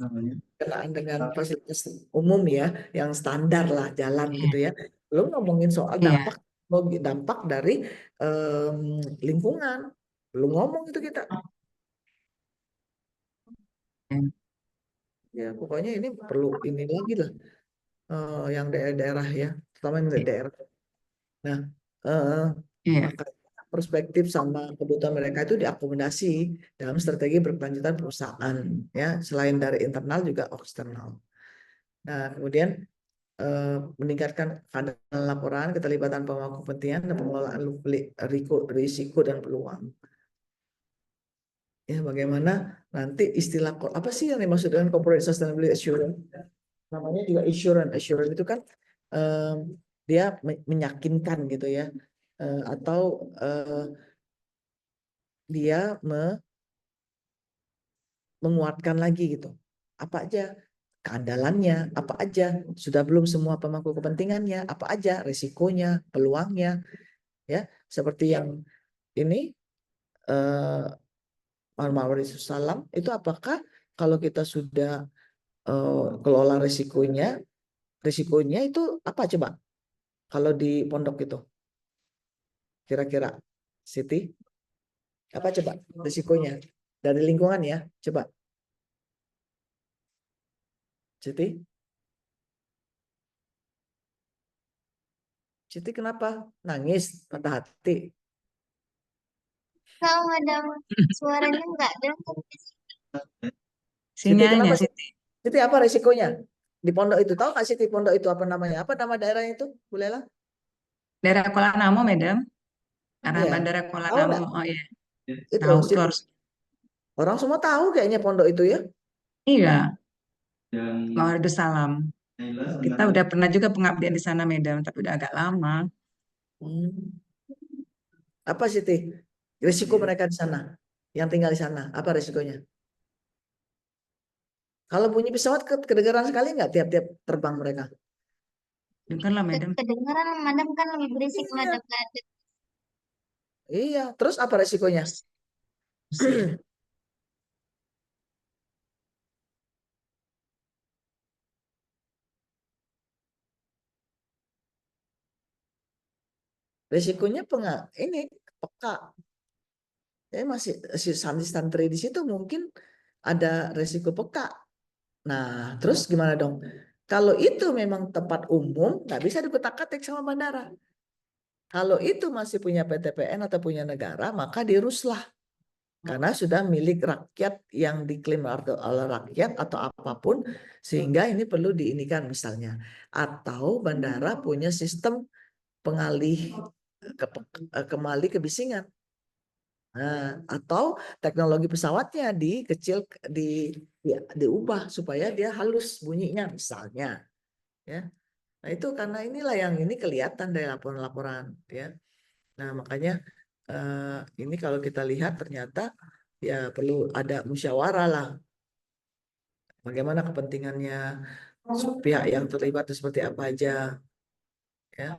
kenaan dengan fasilitas umum ya, yang standar lah jalan gitu ya. Belum ngomongin soal Iya, dampak dari lingkungan. Belum ngomong itu kita. iya, Ya pokoknya ini perlu ini lagi lah, yang daerah-daerah ya, terutama yang daerah. Nah, eh, iya, maka perspektif sama kebutuhan mereka itu diakomodasi dalam strategi berkelanjutan perusahaan ya, selain dari internal juga eksternal. Nah, kemudian meningkatkan keadilan laporan, keterlibatan pemangku kepentingan, dan pengelolaan risiko dan peluang. Ya, bagaimana nanti istilah apa sih yang dimaksud dengan corporate sustainability assurance? Namanya juga assurance. Assurance itu kan dia meyakinkan gitu ya, atau dia menguatkan lagi gitu. Apa aja keandalannya, apa aja sudah belum semua pemangku kepentingannya, apa aja risikonya, peluangnya, ya seperti yang ini Muhammad Salam itu apakah kalau kita sudah kelola risikonya itu apa coba kalau di pondok itu kira-kira Siti apa coba risikonya dari lingkungan ya coba Siti kenapa nangis patah hati Kalau Madam suaranya nggak dengar. Siti sinyalnya kenapa sih. Siti apa risikonya di pondok itu tahu nggak Siti pondok itu apa namanya apa nama daerahnya itu bolehlah Daerah Kuala Namu Madam, arah iya Bandara Kuala tahu Namu. nggak Oh iya, itu tahu tuh Siti harus. orang semua tahu kayaknya pondok itu ya. Iya, Waalaikumsalam. Kita udah pernah juga pengabdian di sana Madam, tapi udah agak lama. Hmm. Apa Siti risiko mereka di sana yang tinggal di sana apa risikonya kalau bunyi pesawat kedengaran sekali nggak tiap-tiap terbang mereka Dengarlah Madam. Kedengeran Madam kan lebih berisik iya Madam. Nggak ada. iya terus apa risikonya Susi. risikonya ini peka ya masih si santri di situ mungkin ada risiko peka. Nah, terus gimana dong? Kalau itu memang tempat umum, nggak bisa dikutak-katik sama bandara. Kalau itu masih punya PTPN atau punya negara, maka diruslah. Karena sudah milik rakyat yang diklaim oleh rakyat atau apapun, sehingga ini perlu diinikan misalnya. Atau bandara punya sistem pengalih kembali kebisingan. Nah, atau teknologi pesawatnya dikecil diubah supaya dia halus bunyinya misalnya, ya. Nah, itu karena inilah yang ini kelihatan dari laporan-laporan, ya. Nah, makanya ini kalau kita lihat ternyata ya perlu ada musyawarah lah. Bagaimana kepentingannya, pihak yang terlibat itu seperti apa aja, ya.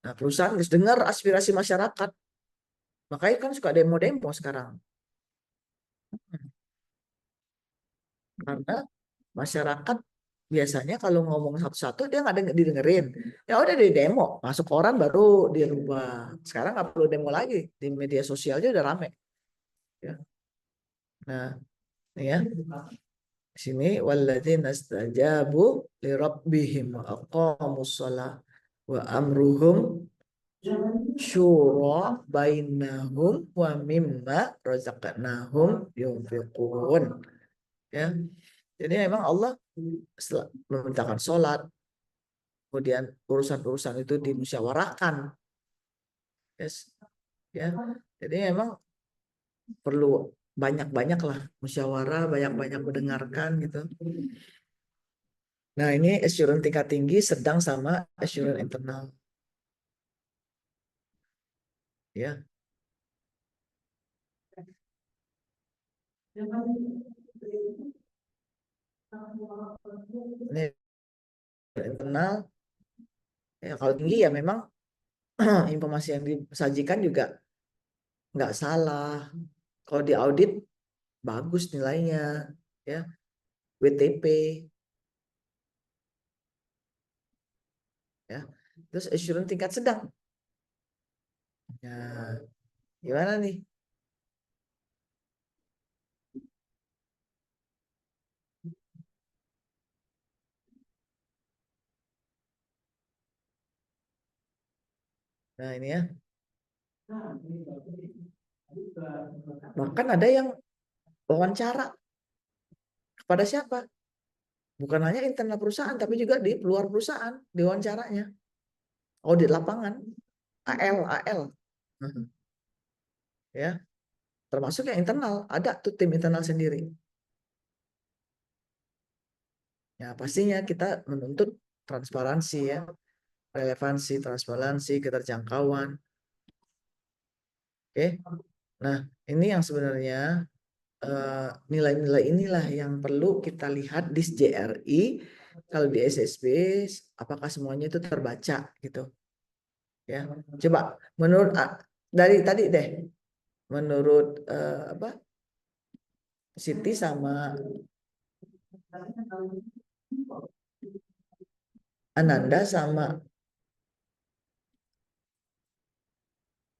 Nah, perusahaan harus dengar aspirasi masyarakat. Makanya kan suka demo-demo sekarang. Karena masyarakat biasanya kalau ngomong satu-satu dia nggak didengerin. Ya udah di demo, masuk koran baru dirubah. Sekarang nggak perlu demo lagi, di media sosialnya udah rame. Ya. Nah, ini ya. Di sini walladzina istajabu li rabbihim wa aqamus shalah wa amruhum syura bainahum wa mimma razaqnahum yunfiqun. Ya. Jadi memang Allah setelah memerintahkan sholat, kemudian urusan-urusan itu dimusyawarahkan, yes, ya. Jadi memang perlu banyak-banyak lah musyawarah, banyak-banyak mendengarkan gitu. Nah, ini assurance tingkat tinggi, sedang sama assurance internal, ya. Ini internal, ya kalau tinggi ya memang informasi yang disajikan juga nggak salah. Kalau di audit bagus nilainya, ya. WTP, ya. Terus assurance tingkat sedang. Ya, gimana nih? Nah, ini ya. Bahkan ada yang wawancara kepada siapa? Bukan hanya internal perusahaan, tapi juga di luar perusahaan diwawancaranya. Audit lapangan, AL. Mhm. Ya, termasuk yang internal, ada tuh tim internal sendiri. Ya, pastinya kita menuntut transparansi ya, relevansi, transparansi, keterjangkauan. Oke. Nah, ini yang sebenarnya nilai-nilai inilah yang perlu kita lihat di JRI. Kalau di SSB, apakah semuanya itu terbaca gitu? Ya, coba menurut dari tadi deh, menurut apa? Siti sama Ananda sama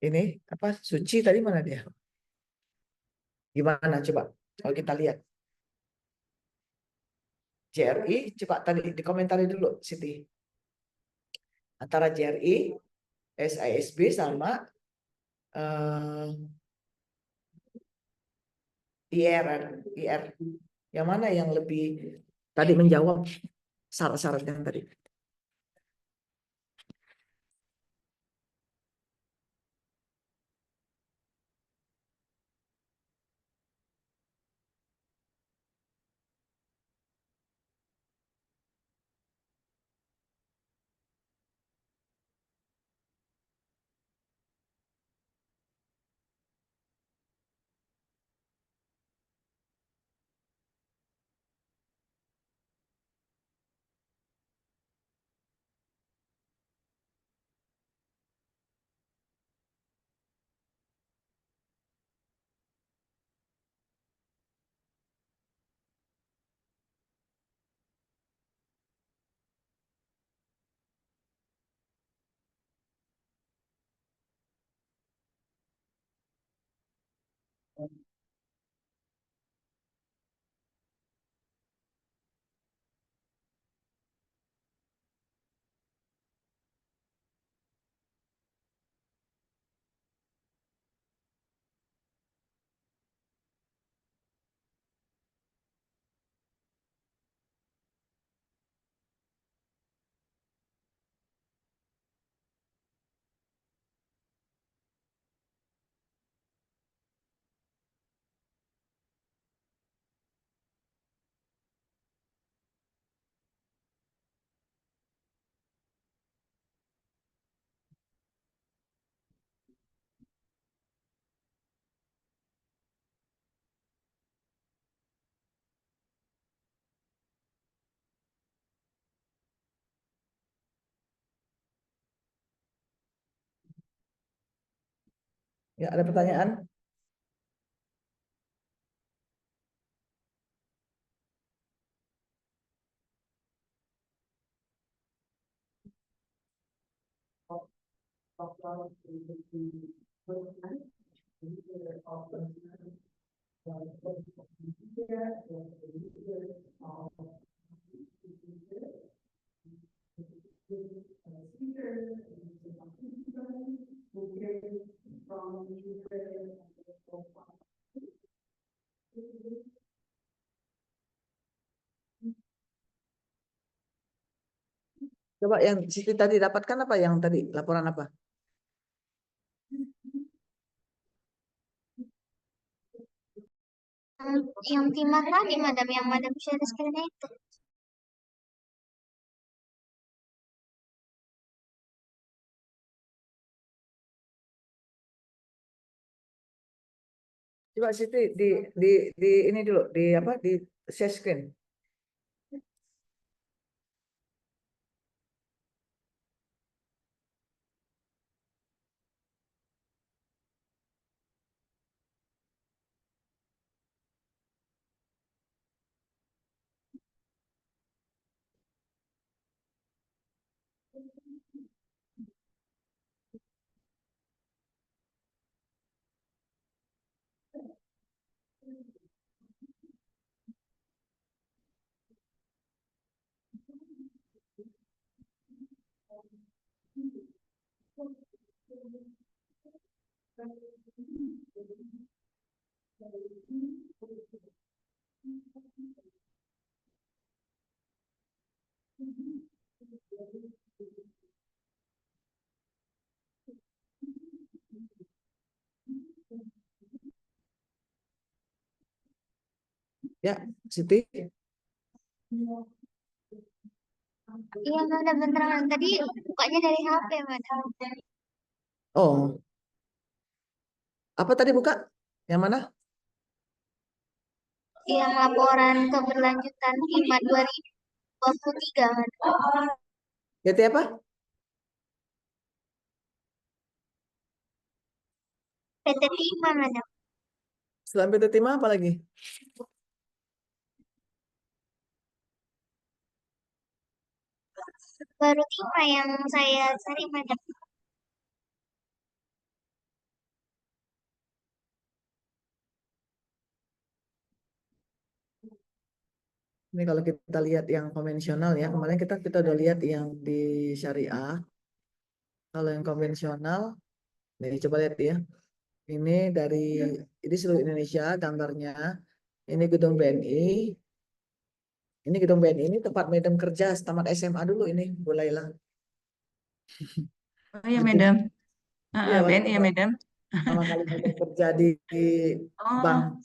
ini apa? Suci tadi mana dia? Gimana coba? Kalau kita lihat JRI, coba tadi dikomentari dulu Siti. Antara JRI, SISB sama IR. Yang mana yang lebih tadi menjawab syarat-syarat yang tadi? Ya, ada pertanyaan? Coba yang Siti tadi dapatkan apa yang tadi laporan apa? Yang timah tadi, madam, yang madam share screen itu. Coba Siti di ini dulu di apa di share screen. Ya, Siti. Iya, madam, bentar, madam. Tadi bukanya dari HP, madam. Oh, apa tadi buka? Yang mana? Yang laporan keberlanjutan IMA 2023, madam. PT apa? PT Timah, madam. Selain PT Timah apa lagi? Baru Timah yang saya cari, madam. Ini kalau kita lihat yang konvensional ya, kemarin kita udah lihat yang di syariah. Kalau yang konvensional, nih coba lihat ya. Ini dari ini seluruh Indonesia gambarnya. Ini gedung BNI. Ini gedung BNI ini tempat Madam kerja tamat SMA dulu ini, Bu Laila. Oh ya, Gedung. Madam. Iya, waktu BNI ya, Madam. pertama kali Madam kerja di bank.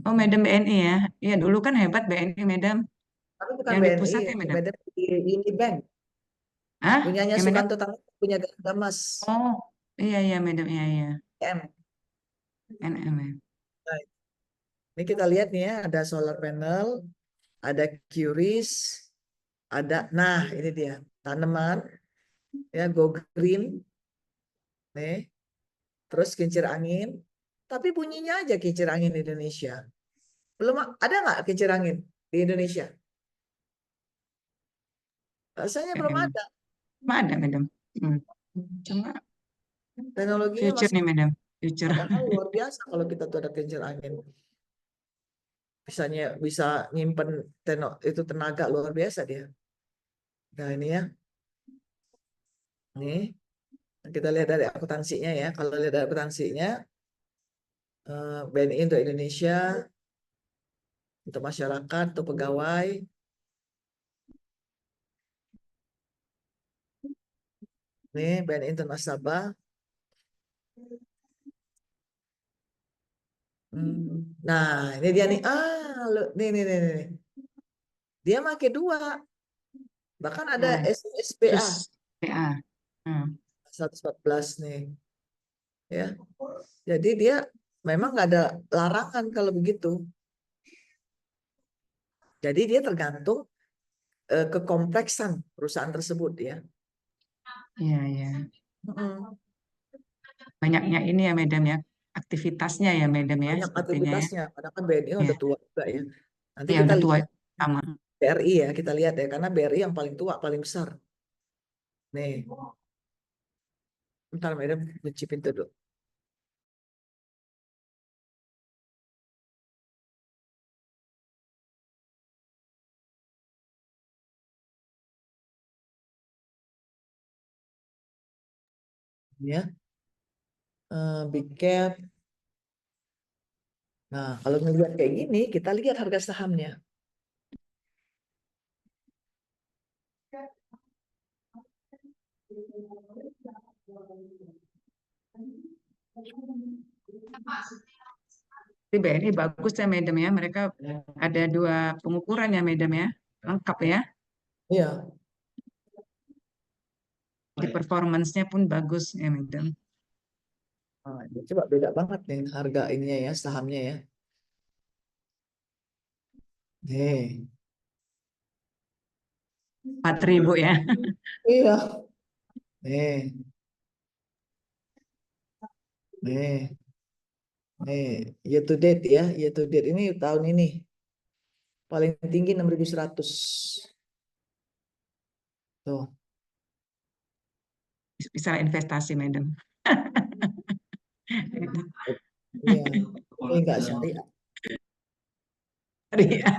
Oh, Madam BNI ya. Iya, dulu kan hebat BNI, Madam. Tapi bukan Yang di BNI, pusat ya, Madam. Madam di Unibank. Ah, Punyanya ya, Madam. Sukanto Tanah, punya Damas. Oh, iya, iya, Madam. Iya, iya. M. NM ya. Nah, ini kita lihat nih ya, ada solar panel, ada QRIS, nah ini dia tanaman, ya go green, nih, terus kincir angin, tapi bunyinya aja kincir angin di Indonesia. Belum ada nggak kincir angin di Indonesia? Rasanya belum NM. ada. Ada, Madam. Hmm. Cuma Teknologinya future masih, nih, Madam. Future. padahal luar biasa kalau kita tuh ada kincir angin. Bisa nyimpen itu tenaga luar biasa dia. Nah ini ya, nih kita lihat dari akuntansinya ya. Kalau lihat dari akuntansinya, BNI untuk Indonesia, untuk masyarakat, untuk pegawai. Nih BNI untuk nasabah. Nah ini dia nih. Nih. Dia pakai dua. Bahkan ada Hmm. SPA Terus PA. Hmm. 114 nih. Ya. Jadi dia memang nggak ada larangan kalau begitu. Jadi dia tergantung kekompleksan perusahaan tersebut ya. Iya, iya. banyaknya ini ya Madam ya, aktivitasnya ya Madam ya, Banyak sepertinya ya. aktivitasnya, karena kan BNI Ya, udah tua juga ya. Nanti ya kita udah tua lihat sama. BRI ya, kita lihat ya, karena BRI yang paling tua, paling besar. Nih, bentar Madam, cuci pintu dulu. Ya, big cap. Nah, kalau melihat kayak gini, kita lihat harga sahamnya. Di BNI bagus ya Madam ya, mereka ada 2 pengukuran ya Madam ya, lengkap ya. Iya, Di performance-nya pun bagus ya Madam. nah, ini coba beda banget nih harga ininya ya, sahamnya ya. Nih, 4.000 ya. iya, nih, nih, nih, year to date ya, year to date ini tahun ini paling tinggi 6.100. Tuh, Bisa investasi Madam. iya, ini enggak syariah. Iya,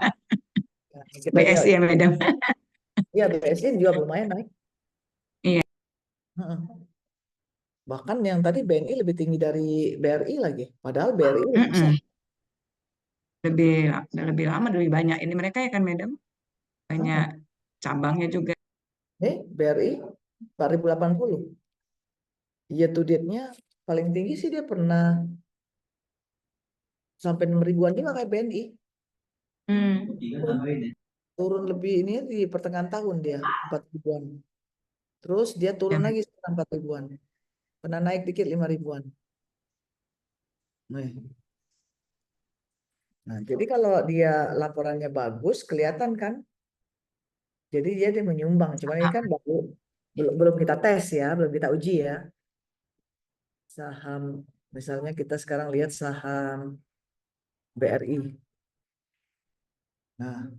Nah, kita lihat, BSI ya Madam. ya BSI juga lumayan naik. Iya. Heeh. Bahkan yang tadi BNI lebih tinggi dari BRI lagi. Padahal BRI lebih besar. Mm-mm. Lebih lebih lama, lebih banyak ini mereka ya kan Madam. Banyak Heeh. cabangnya juga. Nih, BRI 4.080. Year to date-nya paling tinggi sih dia pernah sampai 6 ribuan juga kayak BNI. Hmm. Turun lebih ini di pertengahan tahun dia 4 ribuan. Terus dia turun Ya, lagi sekarang 4 ribuan. Pernah naik dikit 5 ribuan. Nah, jadi kalau dia laporannya bagus, kelihatan kan? Jadi dia menyumbang. Cuman ini kan baru belum belum kita tes ya, belum kita uji ya. Saham, misalnya kita sekarang lihat saham BRI. Nah,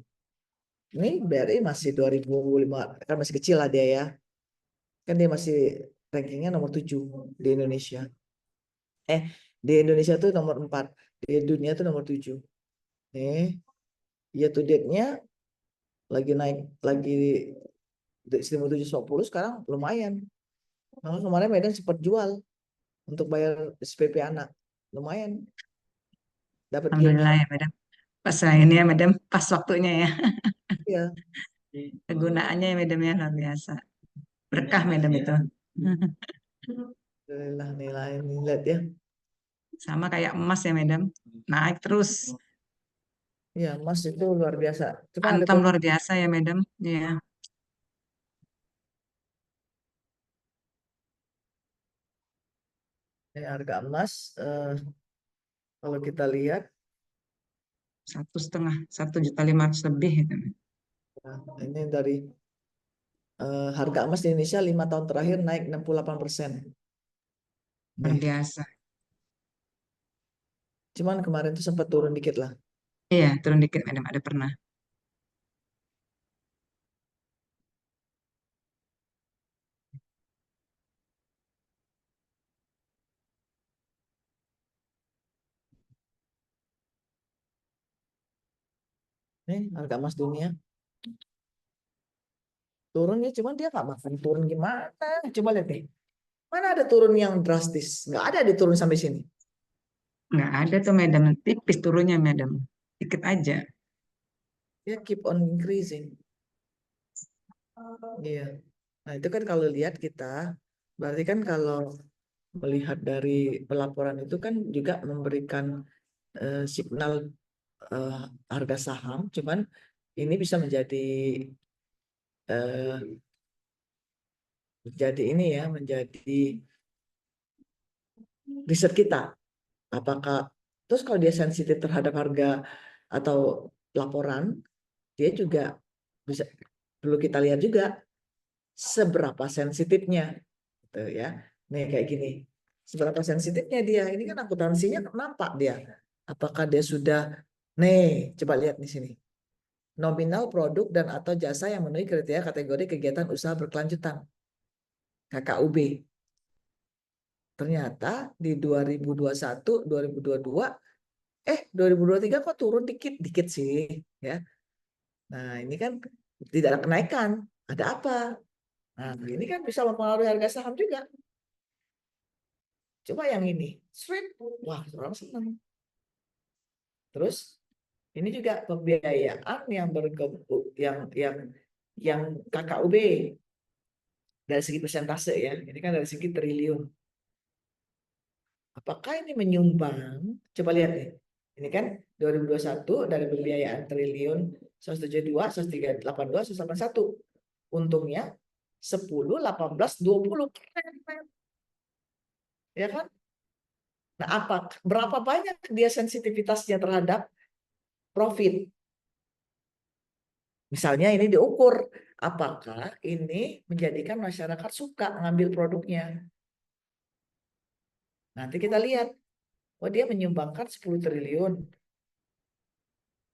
ini BRI masih 2005, kan masih kecil lah dia ya. Kan dia masih rankingnya nomor 7 di Indonesia. Di Indonesia tuh nomor 4, di dunia tuh nomor 7. Nih, year to date-nya lagi naik lagi di 1.710 sekarang lumayan. Nah, kemarin Medan sempat jual untuk bayar SPP anak. Lumayan dapat gainnya. Alhamdulillah ya Madam. Pas ini ya Madam, pas waktunya ya. Ya, Kegunaannya ya Madam ya luar biasa. Berkah Madam itu. alhamdulillah nilai lihat ya. Sama kayak emas ya Madam. Naik terus. Ya, emas itu luar biasa. Cuma ada Antam luar biasa ya Madam. Ya. harga emas kalau kita lihat 1,5, 1.500.000 lebih itu. ini dari harga emas di Indonesia 5 tahun terakhir naik 68%. Luar Nih, biasa. cuman kemarin tuh sempat turun dikit lah. Iya, turun dikit Madam, ada pernah. Nih, harga emas dunia turunnya cuman dia nggak makan turun gimana. Coba lihat nih. Mana ada turun yang drastis? Nggak ada dia turun sampai sini. Nggak ada tuh Madam, tipis turunnya Madam. Dikit aja. Dia keep on increasing. Iya. Nah, itu kan kalau lihat kita, berarti kan kalau melihat dari pelaporan itu kan juga memberikan signal eh, harga saham, cuman ini bisa menjadi ini ya, menjadi riset kita. Apakah terus kalau dia sensitif terhadap harga atau laporan, dia juga bisa perlu kita lihat juga seberapa sensitifnya, gitu ya. Nih kayak gini, seberapa sensitifnya dia. Ini kan akuntansinya nampak dia. Apakah dia sudah, nih, coba lihat di sini. Nominal produk dan atau jasa yang memenuhi kriteria kategori kegiatan usaha berkelanjutan. KKUB. Ternyata di 2021, 2022, 2023 kok turun dikit sih, ya. Nah, ini kan tidak ada kenaikan. Ada apa? Nah, ini kan bisa mempengaruhi harga saham juga. Coba yang ini, straight, wah orang senang. Terus ini juga pembiayaan yang KKUB dari segi persentase ya. Ini kan dari segi triliun. Apakah ini menyumbang? Coba lihat nih. Ini kan 2021 dari pembiayaan triliun 172, 182, 181. Untungnya 10, 18, 20. Ya kan? Nah, berapa banyak dia sensitivitasnya terhadap profit? Misalnya ini diukur, apakah ini menjadikan masyarakat suka ngambil produknya? Nanti kita lihat, oh dia menyumbangkan 10 triliun.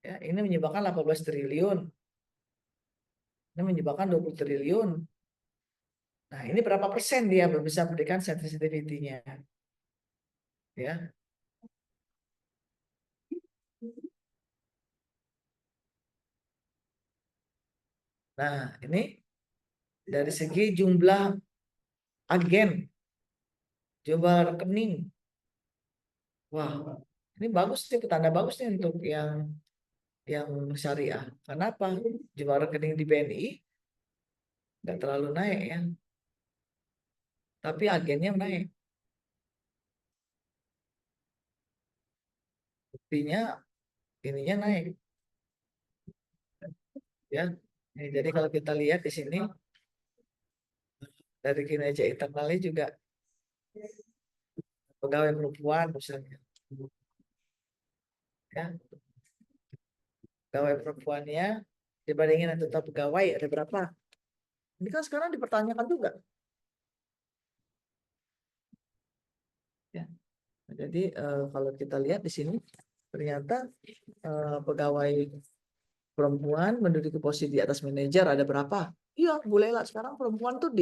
Ya, ini menyumbangkan 18 triliun. Ini menyumbangkan 20 triliun. Nah, ini berapa persen dia bisa berikan sensitivity-nya? Ya. Nah, ini dari segi jumlah agen, jumlah rekening. Wah, ini bagus nih, tanda bagus nih untuk yang syariah. Kenapa? Jumlah rekening di BNI nggak terlalu naik ya, tapi agennya naik. Buktinya ininya naik ya. Jadi kalau kita lihat di sini dari kinerja internalnya juga pegawai perempuan misalnya ya, pegawai perempuannya dibandingin dengan total pegawai ada berapa? Ini kan sekarang dipertanyakan juga ya. Jadi kalau kita lihat di sini ternyata pegawai perempuan menduduki posisi di atas manajer ada berapa? Iya, Bu Lela, sekarang perempuan tuh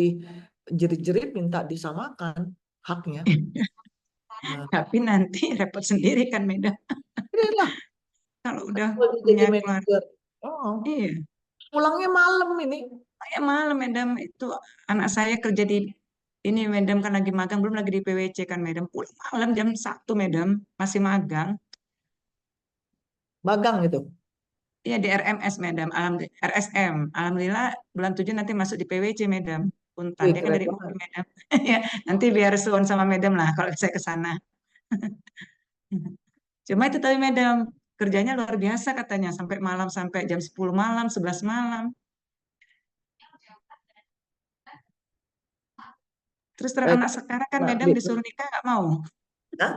jerit-jerit minta disamakan haknya. Nah, Tapi nanti repot sendiri kan Medan ini lah kalau udah kalau jadi punya keluarga. manajer. Oh, Iya, pulangnya malam ini. saya malam Medan itu anak saya kerja di ini Medan kan lagi magang, belum lagi di PwC kan Medan, pulang malam jam 1 Medan, masih magang. Magang gitu. Iya di RMS Medan, RSM. Alhamdulillah bulan 7 nanti masuk di PwC Medan. Puntan, Wih, dia kan keren dari UI banget. Medan. Ya, nanti biar suon sama Medan lah kalau saya ke sana. Cuma itu tapi Medan kerjanya luar biasa katanya, sampai malam, sampai jam 10 malam, 11 malam. Terus terang Eh, anak sekarang kan Mbak, Medan disuruh nikah nggak mau. Hah?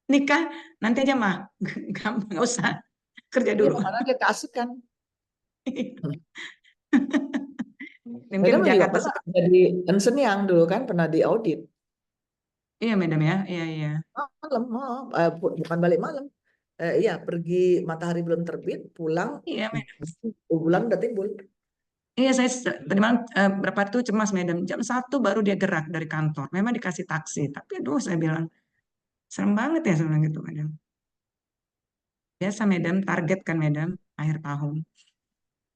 Nikah nanti aja mah, nggak usah kerja Ya, dulu. karena dia keasikan. Mungkin Madam juga Jakarta pernah seperti jadi Ernst Young dulu kan, pernah di audit. iya Medan ya, iya iya. Malam, bukan balik malam. Iya, pergi matahari belum terbit, pulang, Iya Medan. bulan udah timbul. Iya, saya tadi malam berapa tuh cemas Medan. Jam 1 baru dia gerak dari kantor. Memang dikasih taksi. Tapi aduh saya bilang, serem banget ya sebenarnya gitu Medan. Biasa Medan, target kan Medan, akhir tahun.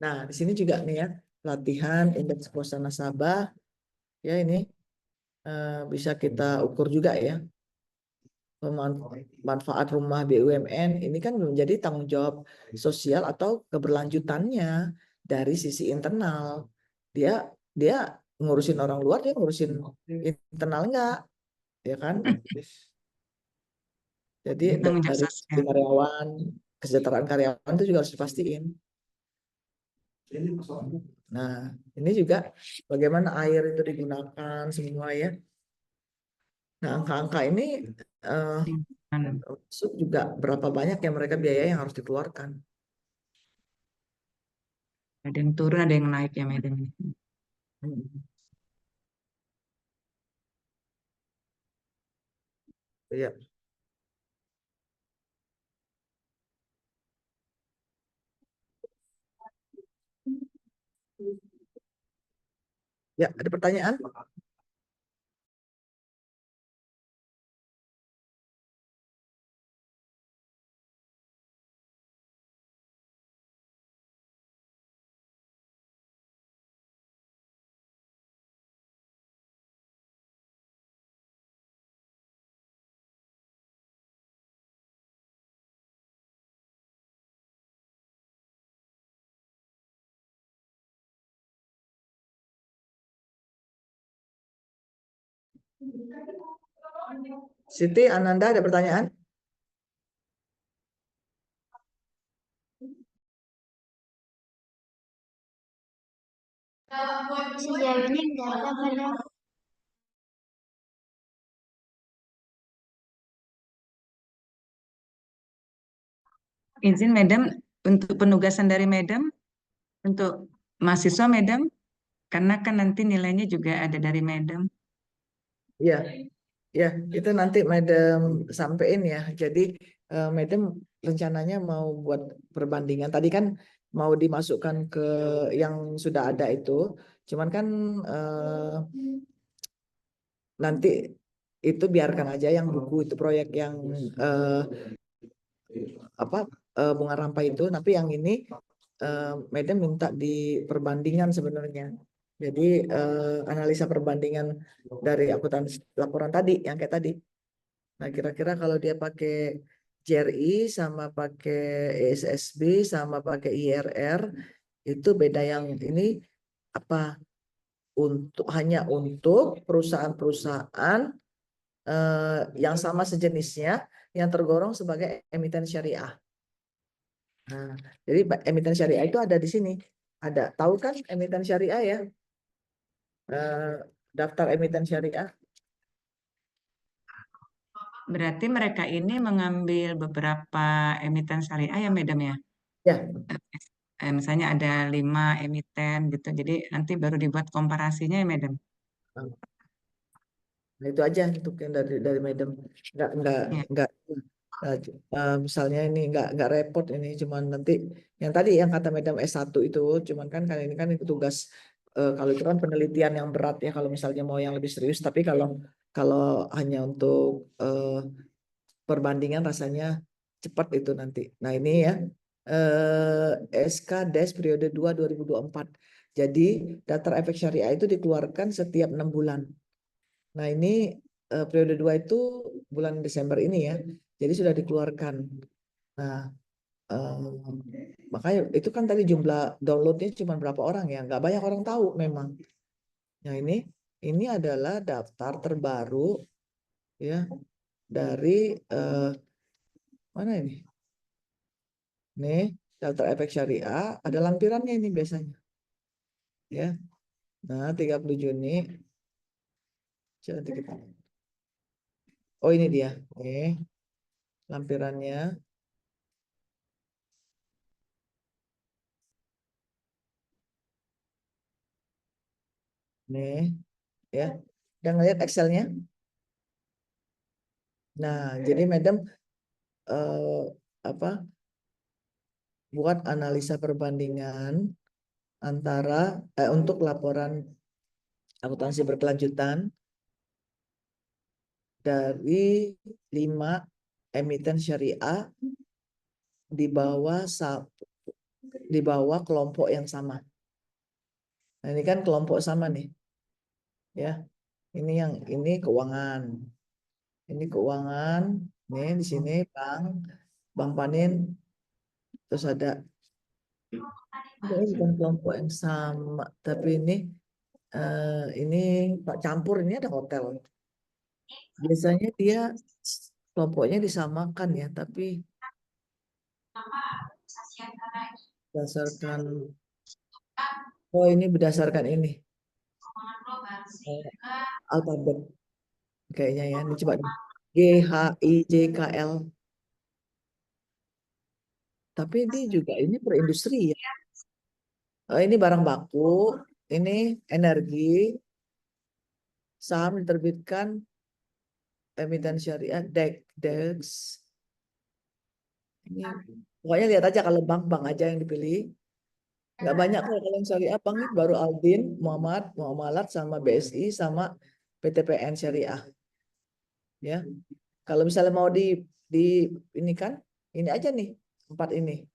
Nah, di sini juga nih ya, latihan indeks kepuasan nasabah, ya ini bisa kita ukur juga ya. Manfaat rumah BUMN ini kan menjadi tanggung jawab sosial atau keberlanjutannya dari sisi internal. Dia dia ngurusin orang luar, dia ngurusin internal enggak, ya kan? Jadi Tanggung jawab dari sisi sosial. karyawan, kesejahteraan karyawan itu juga harus dipastiin. Nah, ini juga bagaimana air itu digunakan semua ya. Nah, angka-angka ini juga berapa banyak yang mereka biaya yang harus dikeluarkan. Ada yang turun, ada yang naik ya Medan. Hmm. Ya. Ya, ada pertanyaan? Siti, Ananda, ada pertanyaan? Sejauh ini nggak ada madam. Izin Madam, untuk penugasan dari Madam, untuk mahasiswa Madam, karena kan nanti nilainya juga ada dari Madam. Ya, ya, itu nanti Madam sampein ya. Jadi Madam rencananya mau buat perbandingan. Tadi kan mau dimasukkan ke yang sudah ada itu. Cuman kan nanti itu biarkan aja yang buku itu proyek yang apa bunga rampai itu. Tapi yang ini Madam minta di perbandingan sebenarnya. Jadi analisa perbandingan dari akuntansi laporan tadi yang kayak tadi. Nah, kira-kira kalau dia pakai JRI sama pakai ESSB sama pakai IRR itu beda yang ini apa hanya untuk perusahaan-perusahaan yang sama sejenisnya yang tergolong sebagai emiten syariah. Nah, jadi emiten syariah itu ada di sini. Ada, tahu kan emiten syariah ya? Daftar emiten syariah. Berarti mereka ini mengambil beberapa emiten syariah ya, Madam ya? Ya, Misalnya ada 5 emiten gitu. Jadi nanti baru dibuat komparasinya ya, Madam? nah itu aja untuk yang dari Madam. Ya. Enggak misalnya ini enggak repot ini cuman nanti yang tadi yang kata Madam S1 itu cuman kan kali ini kan itu tugas kalau itu kan penelitian yang berat ya kalau misalnya mau yang lebih serius tapi kalau kalau hanya untuk perbandingan rasanya cepat itu nanti. Nah, ini ya SK periode 2 2024. Jadi daftar efek syariah itu dikeluarkan setiap 6 bulan. Nah, ini periode 2 itu bulan Desember ini ya. Jadi sudah dikeluarkan. Nah, makanya itu kan tadi jumlah downloadnya cuma berapa orang ya. Nggak banyak orang tahu memang. Nah, ini adalah daftar terbaru ya dari mana ini? Nih, daftar efek syariah ada lampirannya ini biasanya. Ya. Nah, 30 Juni. Coba kita. Oh, ini dia. Nih, lampirannya. Nih, ya. Udah ngeliat Excelnya? Nah, jadi Madam apa buat analisa perbandingan antara untuk laporan akuntansi berkelanjutan dari 5 emiten syariah di bawah di bawah kelompok yang sama. Nah, ini kan kelompok sama nih. Ya. Ini keuangan. Ini keuangan. Nih di sini Bank Panin. Terus ada ini bukan kelompok yang sama, tapi ini Pak campur ini ada hotel. Biasanya dia kelompoknya disamakan ya, tapi berdasarkan ini berdasarkan ini alfabet kayaknya ya. Ini coba GHIJKL. Tapi ini juga ini perindustri ya. Ini barang baku, ini energi, saham diterbitkan emiten syariah, DEX. Ini pokoknya lihat aja kalau bank-bank aja yang dipilih. Nggak banyak kok kalau yang syariah bank ini baru Aldin, Muamalat sama BSI sama PTPN syariah. Ya, kalau misalnya mau di ini kan, ini aja nih 4 ini.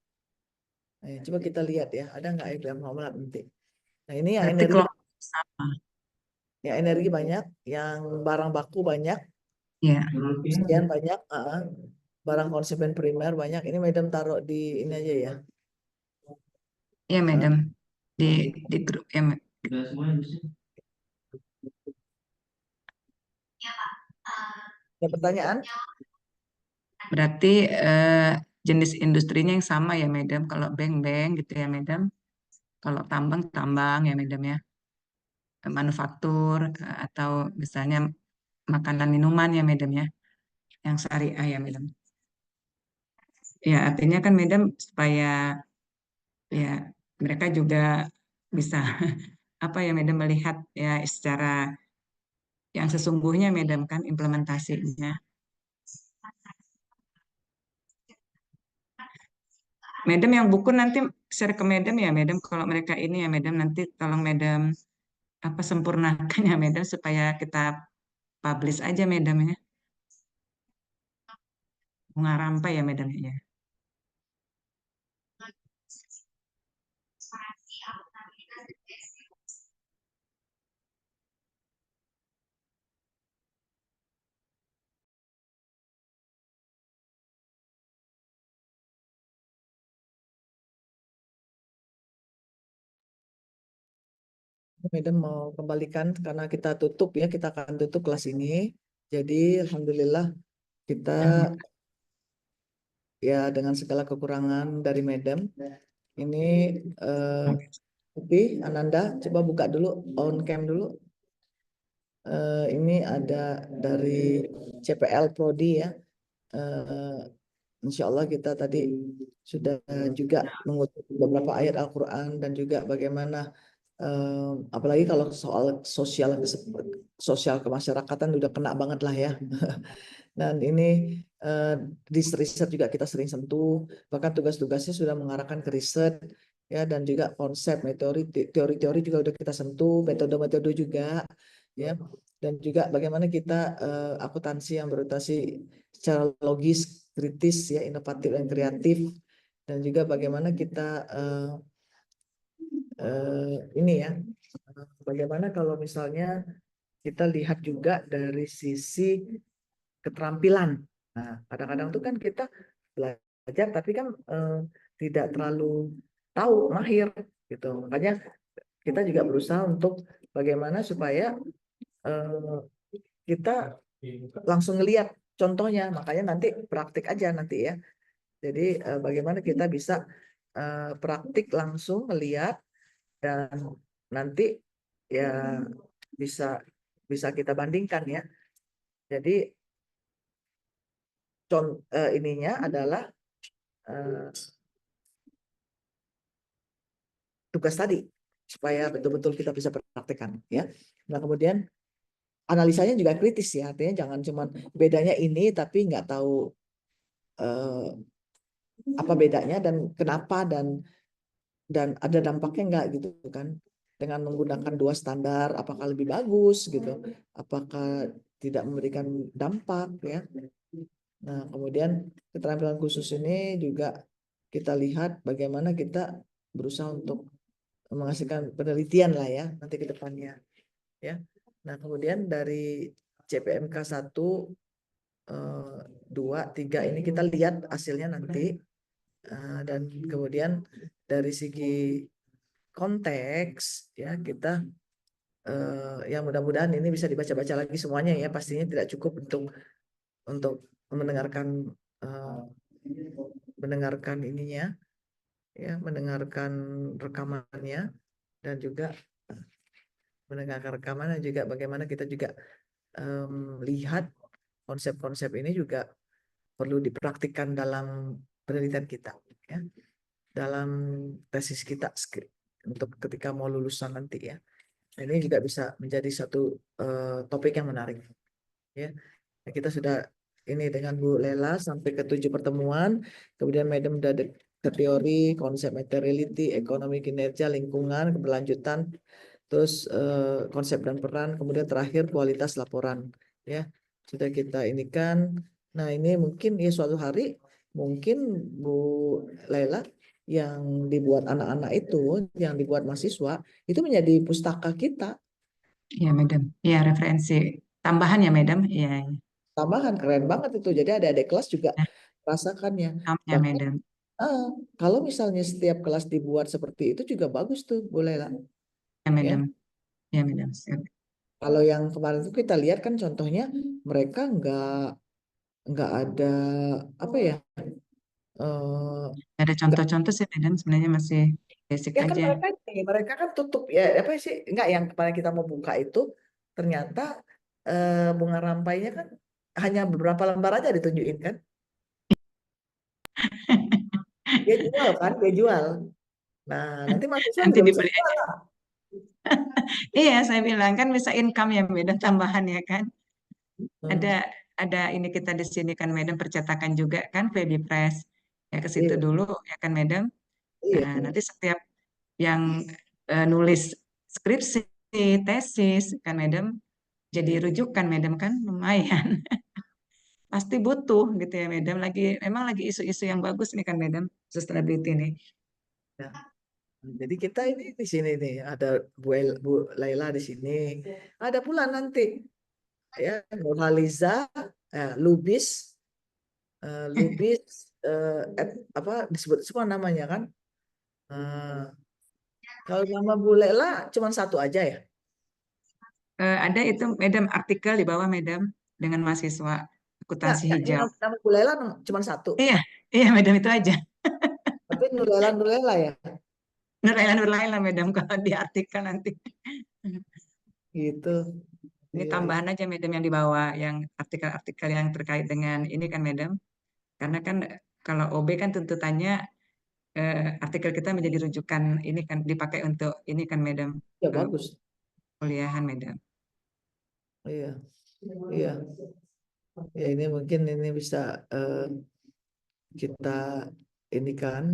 Coba kita lihat ya, ada nggak IBM Muamalat nanti. Nah ini yang Berarti energi, kelompok sama. ya energi banyak, yang barang baku banyak, Ya, sekian banyak, barang konsumen primer banyak. Ini Madam taruh di ini aja ya. ya Madam. Di grup ya. Ada pertanyaan? Berarti jenis industrinya yang sama ya Madam. Kalau bank-bank gitu ya Madam. Kalau tambang ya Madam ya. Manufaktur atau misalnya makanan minuman ya Madam ya. Yang syariah ya Madam. Ya artinya kan Madam supaya ya mereka juga bisa apa ya Madam melihat ya secara yang sesungguhnya Madam kan implementasinya. Madam yang buku nanti share ke Madam ya Madam kalau mereka ini ya Madam nanti tolong Madam apa sempurnakan ya Madam supaya kita publish aja Madam ya. Bunga rampai ya Madam ya. Madam mau kembalikan karena kita tutup ya, kita akan tutup kelas ini. Jadi alhamdulillah kita ya dengan segala kekurangan dari Madam ini Upi, Ananda coba buka dulu on cam dulu. Ini ada dari CPL Prodi ya. Insya Allah kita tadi sudah juga mengutip beberapa ayat Al-Quran dan juga bagaimana apalagi kalau soal sosial kemasyarakatan udah kena banget lah ya. Dan ini di riset juga kita sering sentuh, bahkan tugas-tugasnya sudah mengarahkan ke riset ya, dan juga konsep teori-teori juga udah kita sentuh, metode-metode juga ya, dan juga bagaimana kita akuntansi yang berorientasi secara logis, kritis ya, inovatif dan kreatif, dan juga bagaimana kita ini ya, bagaimana kalau misalnya kita lihat juga dari sisi keterampilan. Nah, kadang-kadang tuh kan kita belajar tapi kan tidak terlalu tahu, mahir gitu. Makanya kita juga berusaha untuk bagaimana supaya kita langsung ngelihat contohnya. Makanya nanti praktik aja nanti ya. Jadi bagaimana kita bisa praktik langsung melihat dan nanti ya bisa kita bandingkan ya. Jadi ininya adalah tugas tadi supaya betul-betul kita bisa praktekkan ya. Nah kemudian analisanya juga kritis ya, artinya jangan cuma bedanya ini tapi nggak tahu apa bedanya dan kenapa dan ada dampaknya nggak gitu kan, dengan menggunakan 2 standar apakah lebih bagus gitu, apakah tidak memberikan dampak ya. Nah kemudian keterampilan khusus ini juga kita lihat bagaimana kita berusaha untuk menghasilkan penelitian lah ya nanti ke depannya ya. Nah kemudian dari CPMK 1, 2, 3 ini kita lihat hasilnya nanti. Dan kemudian dari segi konteks ya kita yang mudah-mudahan ini bisa dibaca-baca lagi semuanya ya, pastinya tidak cukup untuk mendengarkan ininya ya, mendengarkan rekamannya dan juga mendengarkan rekamannya juga bagaimana kita juga lihat konsep-konsep ini juga perlu dipraktikkan dalam penelitian kita ya, dalam tesis kita untuk ketika mau lulusan nanti ya. Ini juga bisa menjadi satu topik yang menarik ya. Kita sudah ini dengan Bu Lela sampai ke 7 pertemuan, kemudian Madam udah ke teori, konsep materiality, ekonomi kinerja, lingkungan, keberlanjutan, terus konsep dan peran, kemudian terakhir kualitas laporan, ya sudah kita ini kan. Nah ini mungkin ya suatu hari mungkin Bu Lela yang dibuat anak-anak itu, yang dibuat mahasiswa itu menjadi pustaka kita. Iya, Madam. Iya, referensi tambahan ya, Madam. Iya, iya. Tambahan keren banget itu. Jadi adik-adik kelas juga Nah, rasakannya. ya, Bahkan Madam. kalau misalnya setiap kelas dibuat seperti itu juga bagus tuh, boleh lah. Ya, Ya, Madam. Ya, Madam. Siap. kalau yang kemarin itu kita lihat kan contohnya mereka nggak ada apa ya, eh, Ada nggak contoh-contoh sih, Madam. Sebenarnya masih basic ya kan aja. mereka kan tutup ya apa sih nggak yang kemarin kita mau buka itu ternyata bunga rampainya kan hanya beberapa lembar aja ditunjukin kan. Dia jual kan, dia jual. Nah, nanti mahasiswa Nanti juga bisa dibeli jual. aja. Iya, saya bilang kan bisa income ya, Madam. Tambahan ya kan. Ada Hmm, ada ini kita di sini kan, Madam, percetakan juga kan, Baby Press. Ya ke situ iya, dulu ya kan, Madam. iya, Nah, nanti setiap yang nulis skripsi, tesis kan, Madam, jadi rujukan, Madam, kan lumayan. Pasti butuh gitu ya, Madam. Memang lagi isu-isu yang bagus nih kan, Madam, sustainability nih. ya. Jadi kita ini di sini nih ada Bu Laila di sini, ada pula nanti ya Nurhaliza, Lubis, Lubis, apa disebut semua namanya kan? Eh, kalau nama Bu Laila cuma satu aja ya? Ada itu, Madam, artikel di bawah, Madam, dengan mahasiswa Enggak, akuntansi ini hijau. nama Bu Laila cuma satu. Iya, iya, Madam, itu aja. Tapi Nur Laila ya, Nur Laila, Madam, kalau di artikel nanti. gitu. Ini Iya, iya. tambahan aja, Madam, yang dibawa, yang artikel-artikel yang terkait dengan ini kan, Madam. Karena kan kalau OB kan tuntutannya artikel kita menjadi rujukan ini kan, dipakai untuk ini kan, Madam, Ya eh, bagus. kuliahan, Madam. Iya, iya. Ya ini mungkin ini bisa kita ini kan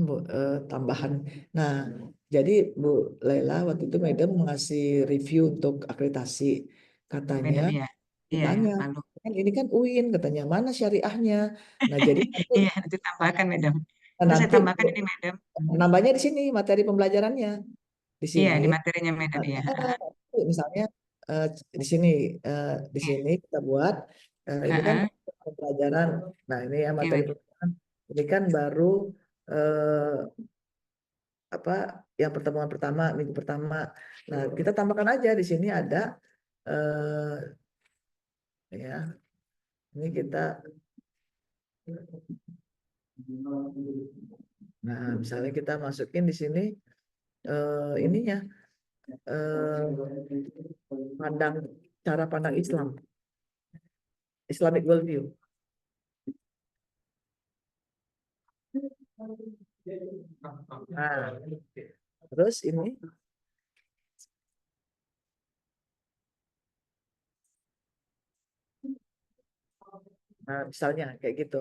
tambahan. Nah, jadi Bu Laila waktu itu Madam ngasih review untuk akreditasi. Katanya Madam, iya. Iya, ditanya, lalu. kan ini kan UIN katanya mana syariahnya. Nah, jadi nanti Iya, nanti tambahkan, Madam. nah, Nanti saya nanti tambahkan ini, Madam. nambahnya di sini materi pembelajarannya di Iya, sini. di materinya, Madam, iya. Misalnya eh, di sini di Iya. sini kita buat ini kan Heeh. pembelajaran. Nah, ini ya Iya, materi Madam. pembelajaran. Ini kan baru eh, apa yang pertemuan pertama minggu pertama. Nah, kita tambahkan aja di sini ada ya ini kita nah misalnya kita masukin di sini ininya pandang cara pandang Islam, Islamic worldview. Nah, terus ini nah, misalnya kayak gitu.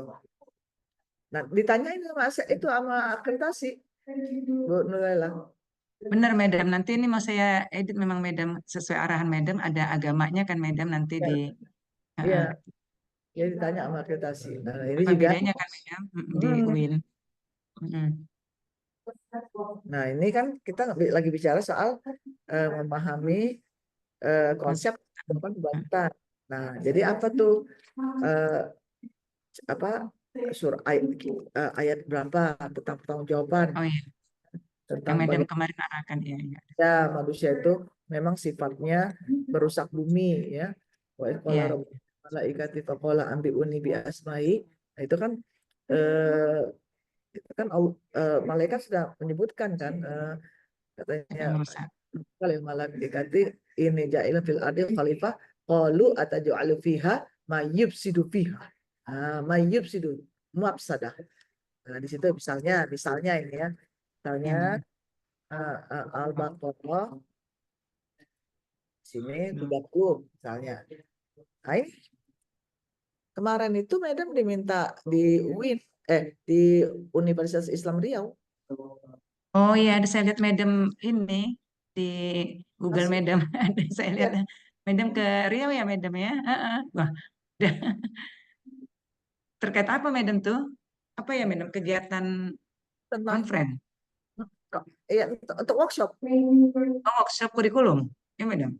Nah, ditanyain sama itu sama akreditasi, Bu Nurela. Benar, Madam. Nanti ini mau saya edit memang, Madam, sesuai arahan Madam. Ada agamanya kan, Madam, nanti di Ya, heeh. iya, ya ditanya sama akreditasi. Nah, ini Apa juga. bedanya kan, Madam? Di Hmm, UIN. Mm-mm. nah, ini kan kita lagi bicara soal memahami konsep depan kebangsaan. Nah, jadi apa tuh eh, apa ayat berapa tentang pertanggungjawaban Oh iya, yang tentang Madam bagaimana kemarin arahkan ya, ya. manusia itu memang sifatnya merusak bumi ya. Wa idh qala Iya, rabbuka lil malaikati faqala anbi'uni bi asma'i. Nah, eh, itu kan malaikat sudah menyebutkan kan siapa katanya yang merusak? kalian malaikati ini ja'ilun fil ardi khalifah qalu ataj'alu fiha ma yufsidu fiha. Ma yufsidu mafsadah. Nah, di situ misalnya ini ya. Misalnya Iya, Madam. Al-Baqarah sini 30 misalnya. Nah, ini Kemarin itu Madam diminta di UIN, di Universitas Islam Riau. Oh iya, ada saya lihat Madam ini di Google Masih. Madam. Ada saya Ya, lihat Madam ke Riau ya Madam ya. Heeh. Wah, udah. Terkait apa Madam tuh? Apa ya Madam? Kegiatan tentang conference, iya untuk workshop. oh, workshop kurikulum, ya Madam.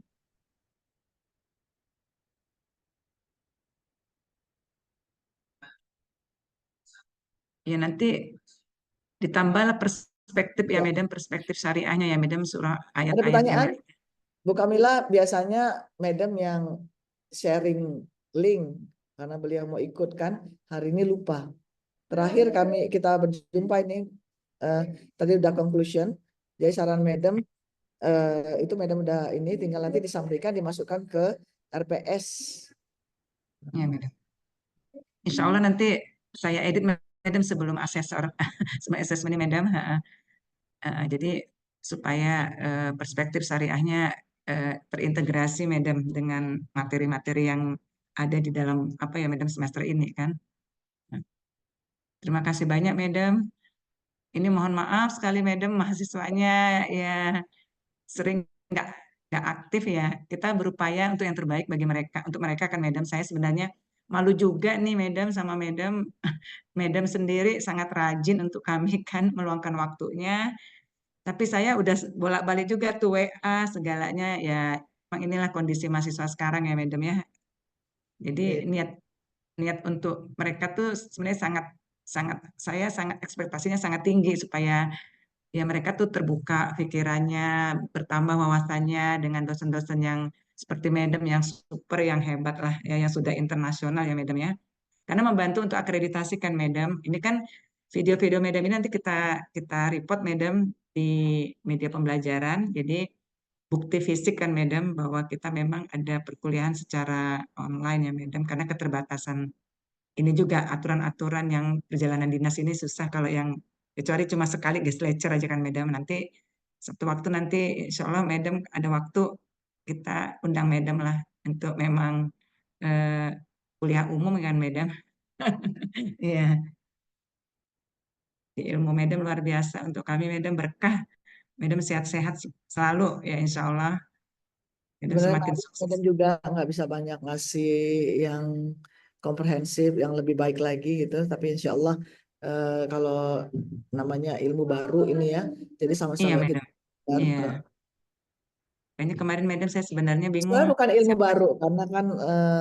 Ya nanti ditambahlah perspektif ya Ya. Madam, perspektif syariahnya ya Madam, surah Ada ayat-ayat yang pertanyaan? Bu Kamila biasanya Madam yang sharing link karena beliau mau ikut kan, hari ini lupa. Terakhir kita berjumpa ini tadi udah conclusion. Jadi saran Madam itu Madam udah ini tinggal nanti disampaikan dimasukkan ke RPS. ya Madam. Insya Allah nanti saya edit Madam sebelum asesor, sebelum asesmen Madam. Jadi supaya perspektif syariahnya terintegrasi Madam dengan materi-materi yang ada di dalam apa ya Madam semester ini kan. Nah, terima kasih banyak Madam. Ini mohon maaf sekali Madam, mahasiswanya ya sering nggak nggak aktif ya. Kita berupaya untuk yang terbaik bagi mereka, untuk mereka kan Madam. Saya sebenarnya malu juga nih Madam sama Madam. Madam sendiri sangat rajin untuk kami kan meluangkan waktunya. Tapi saya udah bolak-balik juga tuh WA segalanya ya. Memang inilah kondisi mahasiswa sekarang ya Madam ya. Jadi Iya. niat niat untuk mereka tuh sebenarnya sangat sangat saya sangat ekspektasinya sangat tinggi supaya ya mereka tuh terbuka pikirannya, bertambah wawasannya dengan dosen-dosen yang seperti Madam yang super, yang hebat lah, ya yang sudah internasional ya Madam ya. Karena membantu untuk akreditasi kan Madam. Ini kan video-video Madam ini nanti kita kita report Madam di media pembelajaran. Jadi bukti fisik kan Madam bahwa kita memang ada perkuliahan secara online ya Madam. Karena keterbatasan ini juga aturan-aturan yang perjalanan dinas ini susah kalau yang kecuali cuma sekali guest lecture aja kan Madam. Nanti satu waktu nanti insya Allah Madam ada waktu kita undang Madam lah untuk memang eh, kuliah umum kan Madam. Iya, di ilmu Madam luar biasa untuk kami Madam berkah. Madam sehat-sehat selalu ya insya Allah. Madam Sebenarnya semakin sukses. Madam juga nggak bisa banyak ngasih yang komprehensif, yang lebih baik lagi gitu. Tapi insya Allah kalau namanya ilmu baru ini ya, jadi Iya sama-sama kita Madam. belajar. Iya. Kayaknya kemarin Madam saya sebenarnya bingung. Sebenarnya bukan ilmu Siapa? baru karena kan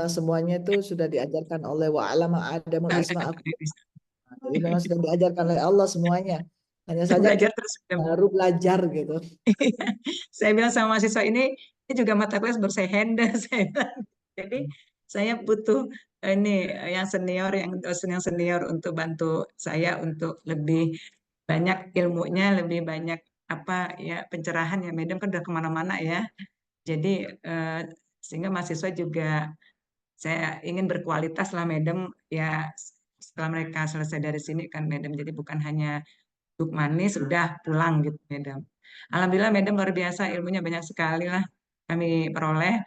semuanya itu sudah diajarkan oleh wa'alama adamul asma. Jadi memang sudah diajarkan oleh Allah semuanya. Hanya saja Belajar kita terus Madam. baru belajar gitu. Saya bilang sama mahasiswa ini juga mata kelas baru saya handle. Saya bilang. Jadi saya butuh ini yang senior, yang dosen yang senior untuk bantu saya untuk lebih banyak ilmunya, lebih banyak apa ya pencerahan ya. Madam kan udah kemana-mana ya. Jadi eh, sehingga mahasiswa juga saya ingin berkualitas lah Madam ya setelah mereka selesai dari sini kan Madam. Jadi bukan hanya duduk manis sudah pulang gitu Madam. Alhamdulillah Madam luar biasa ilmunya banyak sekali lah kami peroleh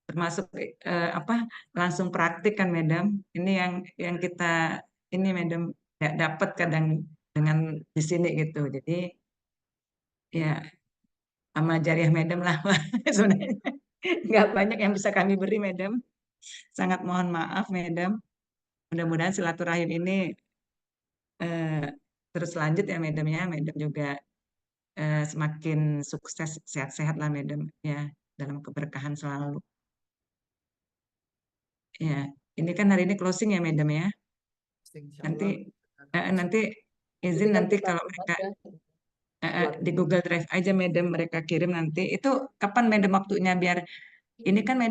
termasuk apa langsung praktik kan Madam. Ini yang kita ini Madam nggak dapat kadang dengan di sini gitu. Jadi ya sama jariah Madam lah sebenarnya nggak banyak yang bisa kami beri Madam. Sangat mohon maaf Madam. Mudah-mudahan silaturahim ini eh, terus lanjut ya Madam ya. Madam juga semakin sukses, sehat-sehat lah Madam ya dalam keberkahan selalu. Ya, ini kan hari ini closing ya Madam ya. Insya Nanti Allah. nanti Jadi izin tinggal nanti kita kalau lihat mereka ya. di Google Drive aja Madam mereka kirim nanti. Itu kapan Madam waktunya biar ini kan Madam